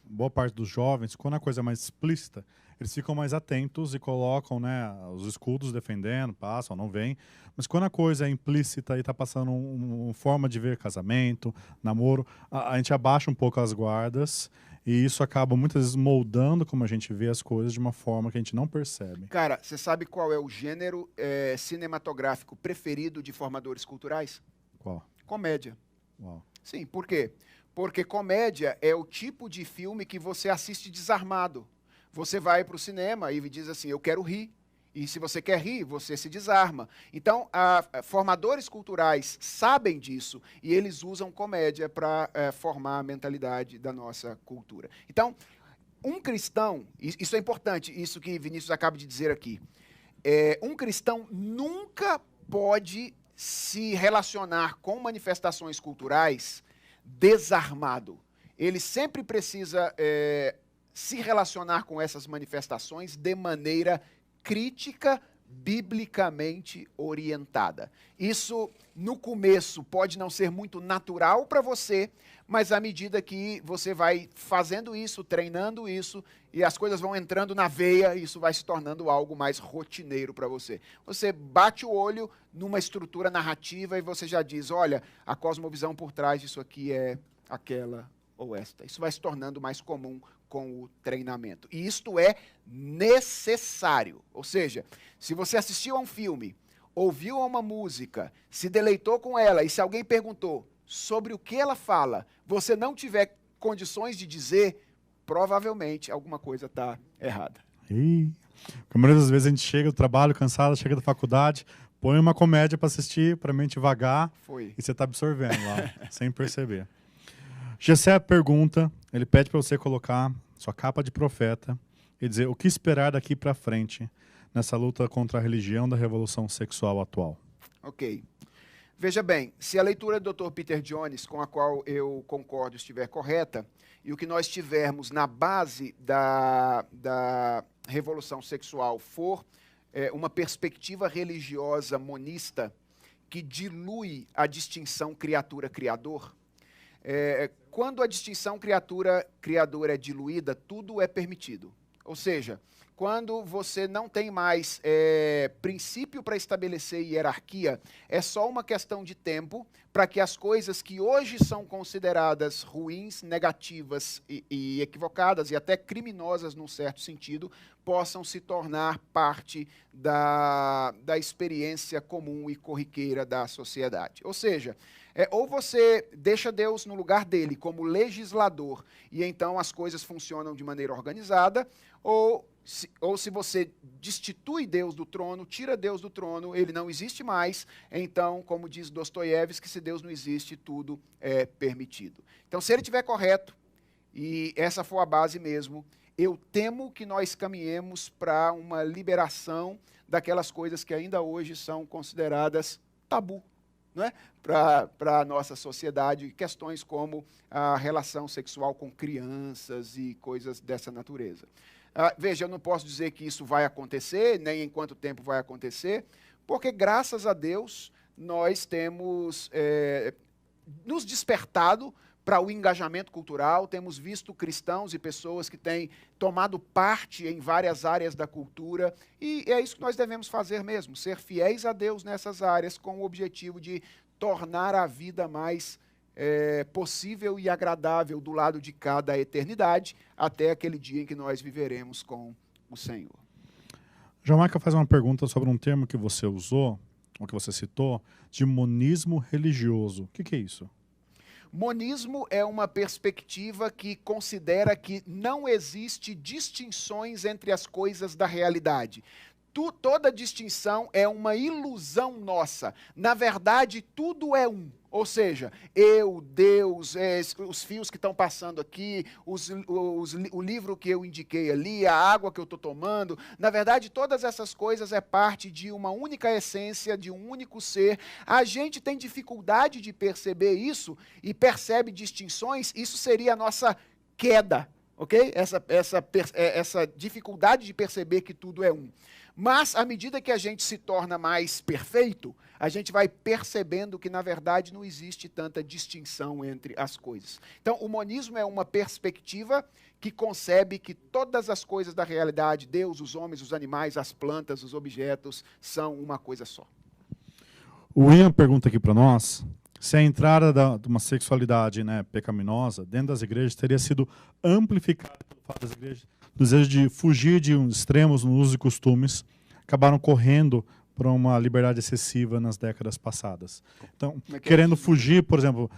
S2: boa parte dos jovens, quando a coisa é mais explícita, eles ficam mais atentos e colocam, né, os escudos defendendo, passam, não vêm. Mas quando a coisa é implícita e está passando uma forma de ver casamento, namoro, a gente abaixa um pouco as guardas e isso acaba muitas vezes moldando como a gente vê as coisas de uma forma que a gente não percebe.
S1: Cara, você sabe qual é o gênero cinematográfico preferido de formadores culturais?
S2: Qual?
S1: Comédia.
S2: Uau.
S1: Sim, por quê? Porque comédia é o tipo de filme que você assiste desarmado. Você vai para o cinema e diz assim, eu quero rir. E se você quer rir, você se desarma. Então, formadores culturais sabem disso e eles usam comédia para formar a mentalidade da nossa cultura. Então, um cristão, isso é importante, isso que Vinícius acaba de dizer aqui, um cristão nunca pode se relacionar com manifestações culturais desarmado. Ele sempre precisa se relacionar com essas manifestações de maneira crítica, biblicamente orientada. Isso, no começo, pode não ser muito natural para você, mas à medida que você vai fazendo isso, treinando isso, e as coisas vão entrando na veia, isso vai se tornando algo mais rotineiro para você. Você bate o olho numa estrutura narrativa e você já diz, olha, a cosmovisão por trás disso aqui é aquela ou esta. Isso vai se tornando mais comum com o treinamento. E isto é necessário. Ou seja, se você assistiu a um filme, ouviu a uma música, se deleitou com ela, e se alguém perguntou sobre o que ela fala, você não tiver condições de dizer, provavelmente alguma coisa está errada.
S2: E a maioria das vezes a gente chega do trabalho cansado, chega da faculdade, põe uma comédia para assistir, para mente vagar, e você está absorvendo lá, sem perceber. Gessé pergunta, ele pede para você colocar sua capa de profeta e dizer o que esperar daqui para frente nessa luta contra a religião da revolução sexual atual.
S1: Ok. Veja bem, se a leitura do Dr. Peter Jones, com a qual eu concordo, estiver correta, e o que nós tivermos na base da revolução sexual for uma perspectiva religiosa monista que dilui a distinção criatura-criador, quando a distinção criatura-criador é diluída, tudo é permitido. Ou seja, quando você não tem mais princípio para estabelecer hierarquia, é só uma questão de tempo para que as coisas que hoje são consideradas ruins, negativas e equivocadas e até criminosas num certo sentido, possam se tornar parte da experiência comum e corriqueira da sociedade. Ou seja, ou você deixa Deus no lugar dele como legislador e então as coisas funcionam de maneira organizada, ou se você destitui Deus do trono, tira Deus do trono, ele não existe mais, então, como diz Dostoiévski, se Deus não existe, tudo é permitido. Então, se ele estiver correto, e essa for a base mesmo, eu temo que nós caminhemos para uma liberação daquelas coisas que ainda hoje são consideradas tabu, não é? Para a nossa sociedade, questões como a relação sexual com crianças e coisas dessa natureza. Veja, eu não posso dizer que isso vai acontecer, nem em quanto tempo vai acontecer, porque, graças a Deus, nós temos nos despertado para o engajamento cultural, temos visto cristãos e pessoas que têm tomado parte em várias áreas da cultura, e é isso que nós devemos fazer mesmo, ser fiéis a Deus nessas áreas, com o objetivo de tornar a vida mais possível e agradável do lado de cada eternidade, até aquele dia em que nós viveremos com o Senhor.
S2: Jamaica faz uma pergunta sobre um termo que você usou, ou que você citou, de monismo religioso. O que é isso?
S1: Monismo é uma perspectiva que considera que não existe distinções entre as coisas da realidade. Toda distinção é uma ilusão nossa. Na verdade, tudo é um. Ou seja, eu, Deus, os fios que estão passando aqui, o livro que eu indiquei ali, a água que eu estou tomando. Na verdade, todas essas coisas é parte de uma única essência, de um único ser. A gente tem dificuldade de perceber isso e percebe distinções. Isso seria a nossa queda, ok? Essa dificuldade de perceber que tudo é um. Mas, à medida que a gente se torna mais perfeito, a gente vai percebendo que, na verdade, não existe tanta distinção entre as coisas. Então, o monismo é uma perspectiva que concebe que todas as coisas da realidade, Deus, os homens, os animais, as plantas, os objetos, são uma coisa só.
S2: O Ian pergunta aqui para nós se a entrada de uma sexualidade, né, pecaminosa dentro das igrejas teria sido amplificada pelo fato das igrejas, do desejo de fugir de extremos nos usos e costumes, acabaram correndo para uma liberdade excessiva nas décadas passadas. Então, querendo fugir, por exemplo,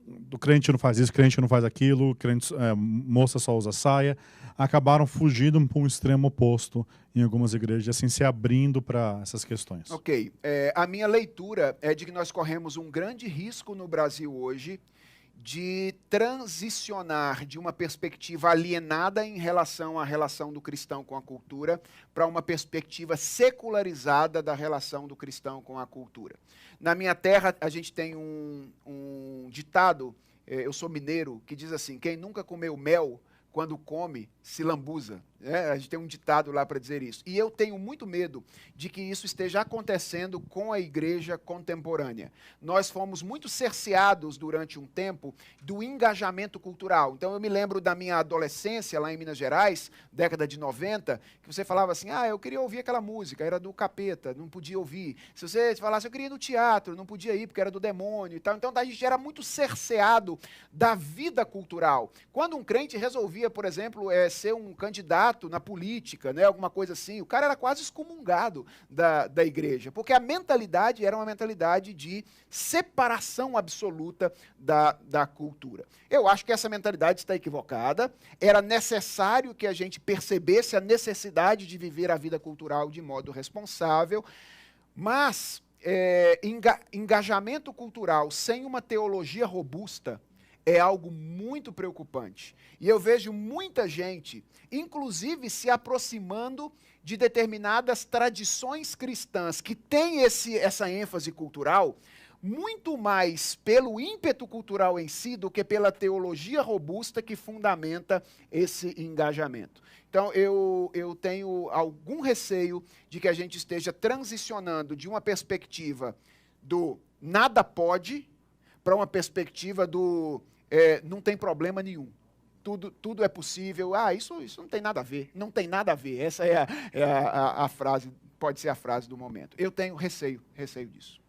S2: do crente não faz isso, crente não faz aquilo, moça só usa saia, acabaram fugindo para um extremo oposto em algumas igrejas, assim, se abrindo para essas questões.
S1: Ok. A minha leitura é de que nós corremos um grande risco no Brasil hoje de transicionar de uma perspectiva alienada em relação à relação do cristão com a cultura para uma perspectiva secularizada da relação do cristão com a cultura. Na minha terra, a gente tem um ditado, eu sou mineiro, que diz assim: quem nunca comeu mel, quando come, se lambuza. A gente tem um ditado lá para dizer isso. E eu tenho muito medo de que isso esteja acontecendo com a igreja contemporânea. Nós fomos muito cerceados durante um tempo do engajamento cultural. Então eu me lembro da minha adolescência lá em Minas Gerais, década de 90, que você falava assim: eu queria ouvir aquela música, era do capeta, não podia ouvir. Se você falasse, eu queria ir no teatro, não podia ir porque era do demônio e tal. Então a gente era muito cerceado da vida cultural. Quando um crente resolvia, por exemplo, ser um candidato na política, né, alguma coisa assim, o cara era quase excomungado da igreja, porque a mentalidade era uma mentalidade de separação absoluta da cultura. Eu acho que essa mentalidade está equivocada, era necessário que a gente percebesse a necessidade de viver a vida cultural de modo responsável, mas engajamento cultural sem uma teologia robusta é algo muito preocupante. E eu vejo muita gente, inclusive, se aproximando de determinadas tradições cristãs que têm essa ênfase cultural, muito mais pelo ímpeto cultural em si do que pela teologia robusta que fundamenta esse engajamento. Então, eu tenho algum receio de que a gente esteja transicionando de uma perspectiva do nada pode para uma perspectiva do não tem problema nenhum. Tudo é possível. Isso não tem nada a ver. Não tem nada a ver. Essa é a frase, pode ser a frase do momento. Eu tenho receio disso.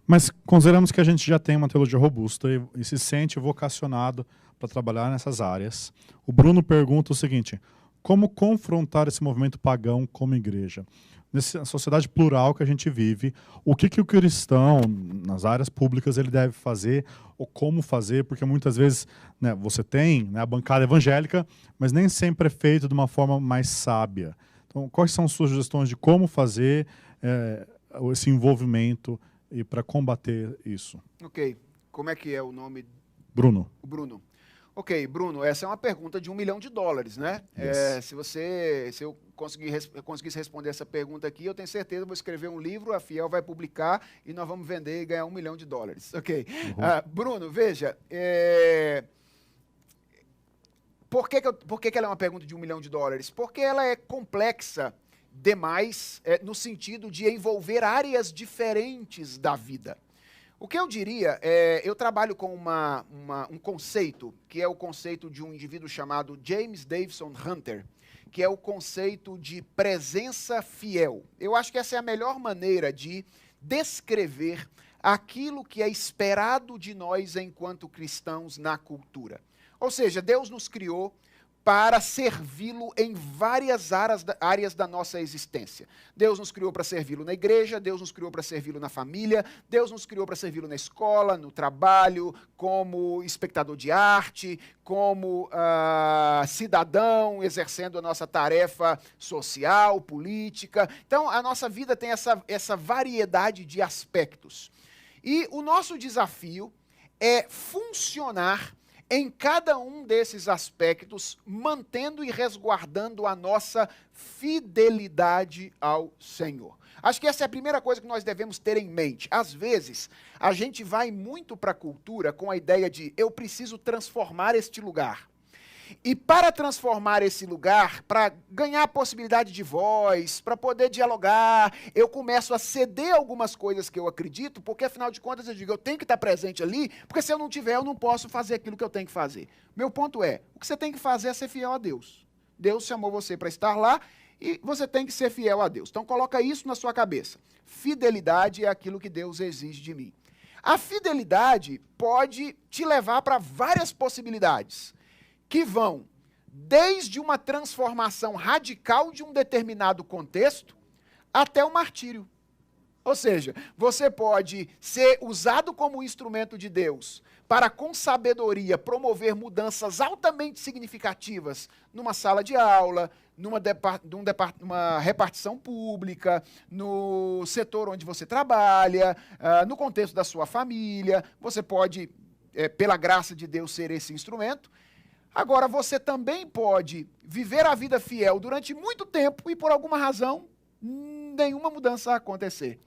S2: Mas consideramos que a gente já tem uma teologia robusta e se sente vocacionado para trabalhar nessas áreas. O Bruno pergunta o seguinte: como confrontar esse movimento pagão como igreja? Nessa sociedade plural que a gente vive, o que o cristão, nas áreas públicas, ele deve fazer ou como fazer? Porque muitas vezes, né, você tem, né, a bancada evangélica, mas nem sempre é feito de uma forma mais sábia. Então, quais são suas sugestões de como fazer esse envolvimento e para combater isso?
S1: Ok. Como é que é o nome?
S2: Bruno.
S1: O Bruno. Ok, Bruno, essa é uma pergunta de $1 milhão, né?
S2: Yes.
S1: Se eu conseguisse responder essa pergunta aqui, eu tenho certeza que vou escrever um livro, a Fiel vai publicar e nós vamos vender e ganhar $1 milhão. Ok.
S2: Uhum.
S1: Bruno, veja, por que ela é uma pergunta de $1 milhão? Porque ela é complexa demais no sentido de envolver áreas diferentes da vida. O que eu diria eu trabalho com um conceito, que é o conceito de um indivíduo chamado James Davison Hunter, que é o conceito de presença fiel. Eu acho que essa é a melhor maneira de descrever aquilo que é esperado de nós enquanto cristãos na cultura. Ou seja, Deus nos criou para servi-lo em várias áreas da nossa existência. Deus nos criou para servi-lo na igreja, Deus nos criou para servi-lo na família, Deus nos criou para servi-lo na escola, no trabalho, como espectador de arte, como cidadão, exercendo a nossa tarefa social, política. Então, a nossa vida tem essa variedade de aspectos. E o nosso desafio é funcionar em cada um desses aspectos, mantendo e resguardando a nossa fidelidade ao Senhor. Acho que essa é a primeira coisa que nós devemos ter em mente. Às vezes, a gente vai muito para a cultura com a ideia de eu preciso transformar este lugar. E para transformar esse lugar, para ganhar a possibilidade de voz, para poder dialogar, eu começo a ceder algumas coisas que eu acredito, porque afinal de contas eu digo, eu tenho que estar presente ali, porque se eu não tiver, eu não posso fazer aquilo que eu tenho que fazer. Meu ponto é, o que você tem que fazer é ser fiel a Deus. Deus chamou você para estar lá e você tem que ser fiel a Deus. Então coloca isso na sua cabeça. Fidelidade é aquilo que Deus exige de mim. A fidelidade pode te levar para várias possibilidades, que vão desde uma transformação radical de um determinado contexto até o martírio. Ou seja, você pode ser usado como instrumento de Deus para, com sabedoria, promover mudanças altamente significativas numa sala de aula, numa repartição pública, no setor onde você trabalha, no contexto da sua família. Você pode, pela graça de Deus, ser esse instrumento. Agora, você também pode viver a vida fiel durante muito tempo e, por alguma razão, nenhuma mudança acontecer.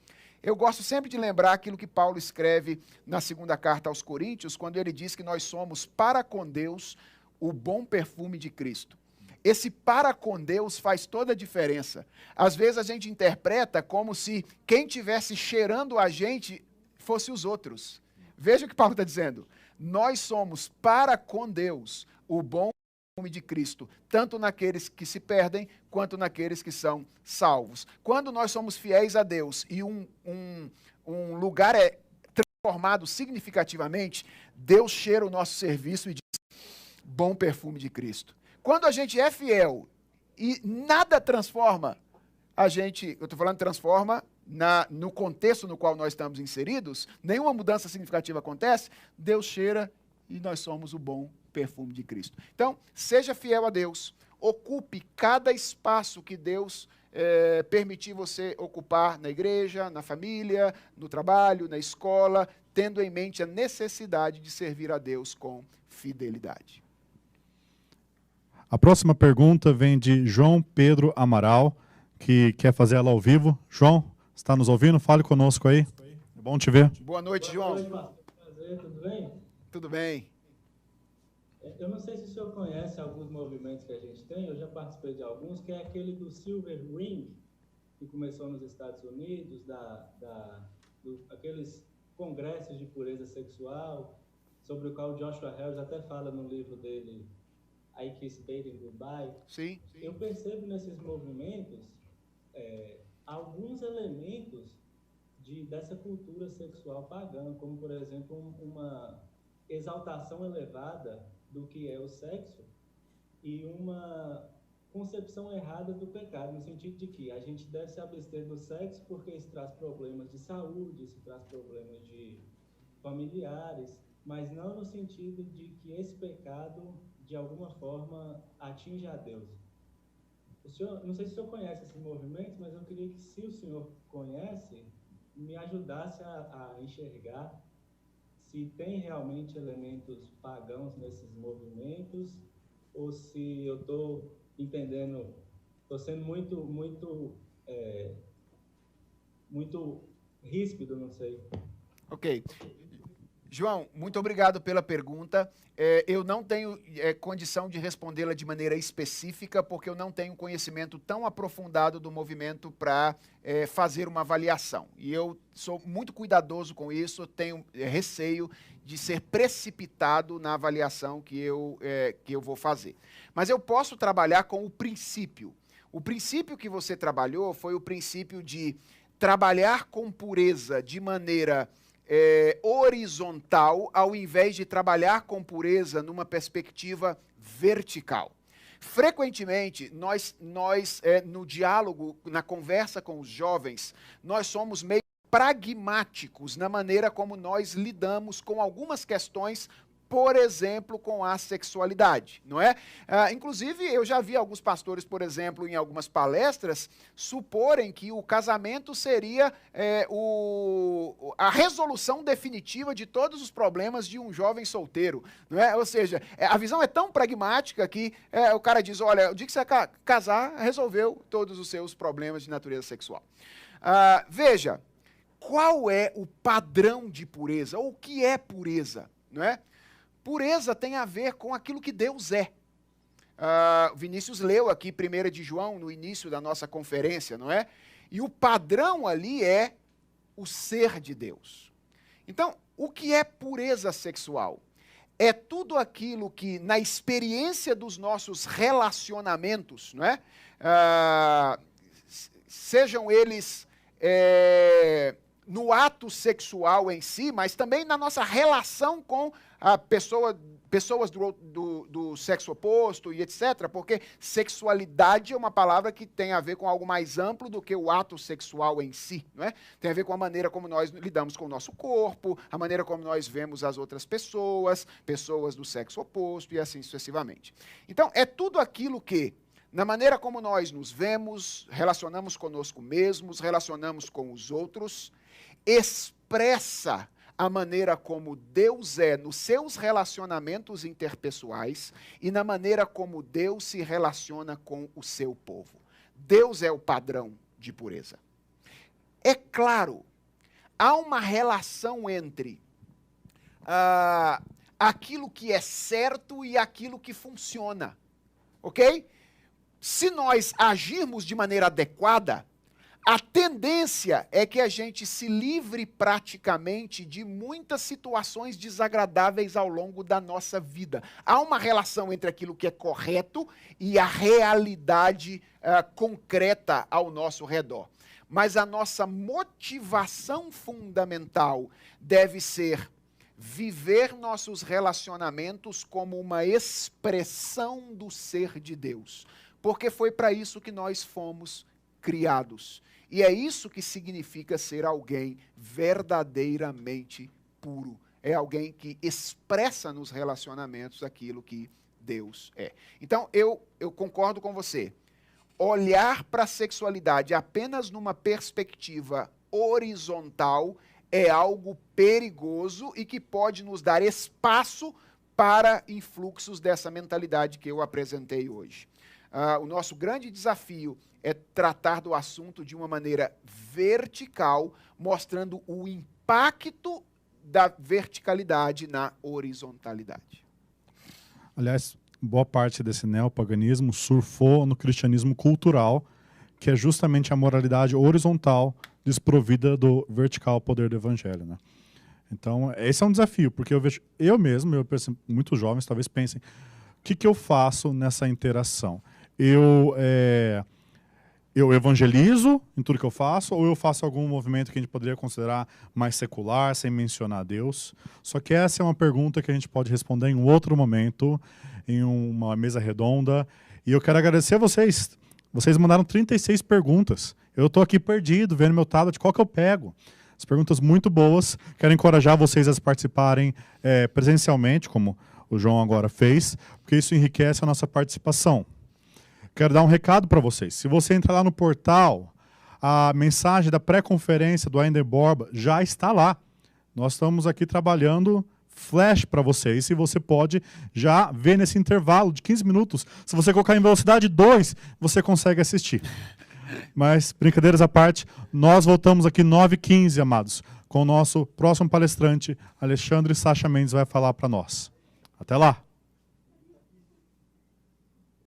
S1: Eu gosto sempre de lembrar aquilo que Paulo escreve na segunda carta aos Coríntios, quando ele diz que nós somos para com Deus o bom perfume de Cristo. Esse para com Deus faz toda a diferença. Às vezes a gente interpreta como se quem estivesse cheirando a gente fosse os outros. Veja o que Paulo está dizendo. Nós somos para com Deus o bom perfume de Cristo, tanto naqueles que se perdem, quanto naqueles que são salvos. Quando nós somos fiéis a Deus e um lugar é transformado significativamente, Deus cheira o nosso serviço e diz, bom perfume de Cristo. Quando a gente é fiel e nada transforma, eu estou falando transforma no contexto no qual nós estamos inseridos, nenhuma mudança significativa acontece, Deus cheira e nós somos o bom perfume de Cristo. Então, seja fiel a Deus, ocupe cada espaço que Deus permitir você ocupar na igreja, na família, no trabalho, na escola, tendo em mente a necessidade de servir a Deus com fidelidade.
S2: A próxima pergunta vem de João Pedro Amaral, que quer fazer ela ao vivo. João, está nos ouvindo? Fale conosco aí. É bom te ver.
S1: Boa noite, João.
S3: Boa noite, prazer, tudo bem?
S1: Tudo bem.
S3: Eu não sei se o senhor conhece alguns movimentos que a gente tem, eu já participei de alguns, que é aquele do Silver Ring, que começou nos Estados Unidos, aqueles congressos de pureza sexual, sobre o qual Joshua Harris até fala no livro dele, I Kiss Baby Goodbye.
S1: Sim.
S3: Eu percebo nesses movimentos alguns elementos dessa cultura sexual pagã, como, por exemplo, uma exaltação elevada do que é o sexo e uma concepção errada do pecado, no sentido de que a gente deve se abster do sexo porque isso traz problemas de saúde, isso traz problemas de familiares, mas não no sentido de que esse pecado, de alguma forma, atinge a Deus. O senhor, não sei se o senhor conhece esse movimento, mas eu queria que, se o senhor conhece, me ajudasse a enxergar se tem realmente elementos pagãos nesses movimentos, ou se eu estou entendendo, estou sendo muito ríspido, não sei.
S1: Ok. João, muito obrigado pela pergunta. Eu não tenho condição de respondê-la de maneira específica, porque eu não tenho conhecimento tão aprofundado do movimento para fazer uma avaliação. E eu sou muito cuidadoso com isso, tenho receio de ser precipitado na avaliação que eu vou fazer. Mas eu posso trabalhar com o princípio. O princípio que você trabalhou foi o princípio de trabalhar com pureza de maneira horizontal, ao invés de trabalhar com pureza numa perspectiva vertical. Frequentemente, nós no diálogo, na conversa com os jovens, nós somos meio pragmáticos na maneira como nós lidamos com algumas questões, por exemplo, com a sexualidade, não é? Inclusive, eu já vi alguns pastores, por exemplo, em algumas palestras, suporem que o casamento seria a resolução definitiva de todos os problemas de um jovem solteiro, não é? Ou seja, a visão é tão pragmática que o cara diz, olha, o dia que você casar, resolveu todos os seus problemas de natureza sexual. Veja, qual é o padrão de pureza? Ou o que é pureza, não é? Pureza tem a ver com aquilo que Deus é. O Vinícius leu aqui 1 de João no início da nossa conferência, não é? E o padrão ali é o ser de Deus. Então, o que é pureza sexual? É tudo aquilo que, na experiência dos nossos relacionamentos, não é? Sejam eles no ato sexual em si, mas também na nossa relação com a pessoas do sexo oposto e etc., porque sexualidade é uma palavra que tem a ver com algo mais amplo do que o ato sexual em si, não é? Tem a ver com a maneira como nós lidamos com o nosso corpo, a maneira como nós vemos as outras pessoas do sexo oposto e assim sucessivamente. Então, é tudo aquilo que, na maneira como nós nos vemos, relacionamos conosco mesmos, relacionamos com os outros, expressa a maneira como Deus é nos seus relacionamentos interpessoais e na maneira como Deus se relaciona com o seu povo. Deus é o padrão de pureza. É claro, há uma relação entre aquilo que é certo e aquilo que funciona, ok? Se nós agirmos de maneira adequada, a tendência é que a gente se livre praticamente de muitas situações desagradáveis ao longo da nossa vida. Há uma relação entre aquilo que é correto e a realidade concreta ao nosso redor. Mas a nossa motivação fundamental deve ser viver nossos relacionamentos como uma expressão do ser de Deus. Porque foi para isso que nós fomos criados. E é isso que significa ser alguém verdadeiramente puro. É alguém que expressa nos relacionamentos aquilo que Deus é. Então, eu concordo com você. Olhar para a sexualidade apenas numa perspectiva horizontal é algo perigoso e que pode nos dar espaço para influxos dessa mentalidade que eu apresentei hoje. O nosso grande desafio é tratar do assunto de uma maneira vertical, mostrando o impacto da verticalidade na horizontalidade.
S2: Aliás, boa parte desse neopaganismo surfou no cristianismo cultural, que é justamente a moralidade horizontal desprovida do vertical poder do evangelho, né? Então, esse é um desafio, porque eu vejo, eu penso, muitos jovens talvez pensem, o que eu faço nessa interação? Eu evangelizo em tudo que eu faço, ou eu faço algum movimento que a gente poderia considerar mais secular, sem mencionar Deus? Só que essa é uma pergunta que a gente pode responder em um outro momento, em uma mesa redonda. E eu quero agradecer a vocês. Vocês mandaram 36 perguntas. Eu estou aqui perdido, vendo meu tablet, qual que eu pego? As perguntas muito boas. Quero encorajar vocês a participarem presencialmente, como o João agora fez, porque isso enriquece a nossa participação. Quero dar um recado para vocês. Se você entrar lá no portal, a mensagem da pré-conferência do Ainder Borba já está lá. Nós estamos aqui trabalhando flash para vocês e você pode já ver nesse intervalo de 15 minutos. Se você colocar em velocidade 2, você consegue assistir. Mas, brincadeiras à parte, nós voltamos aqui 9h15, amados, com o nosso próximo palestrante, Alexandre Sacha Mendes, vai falar para nós. Até lá!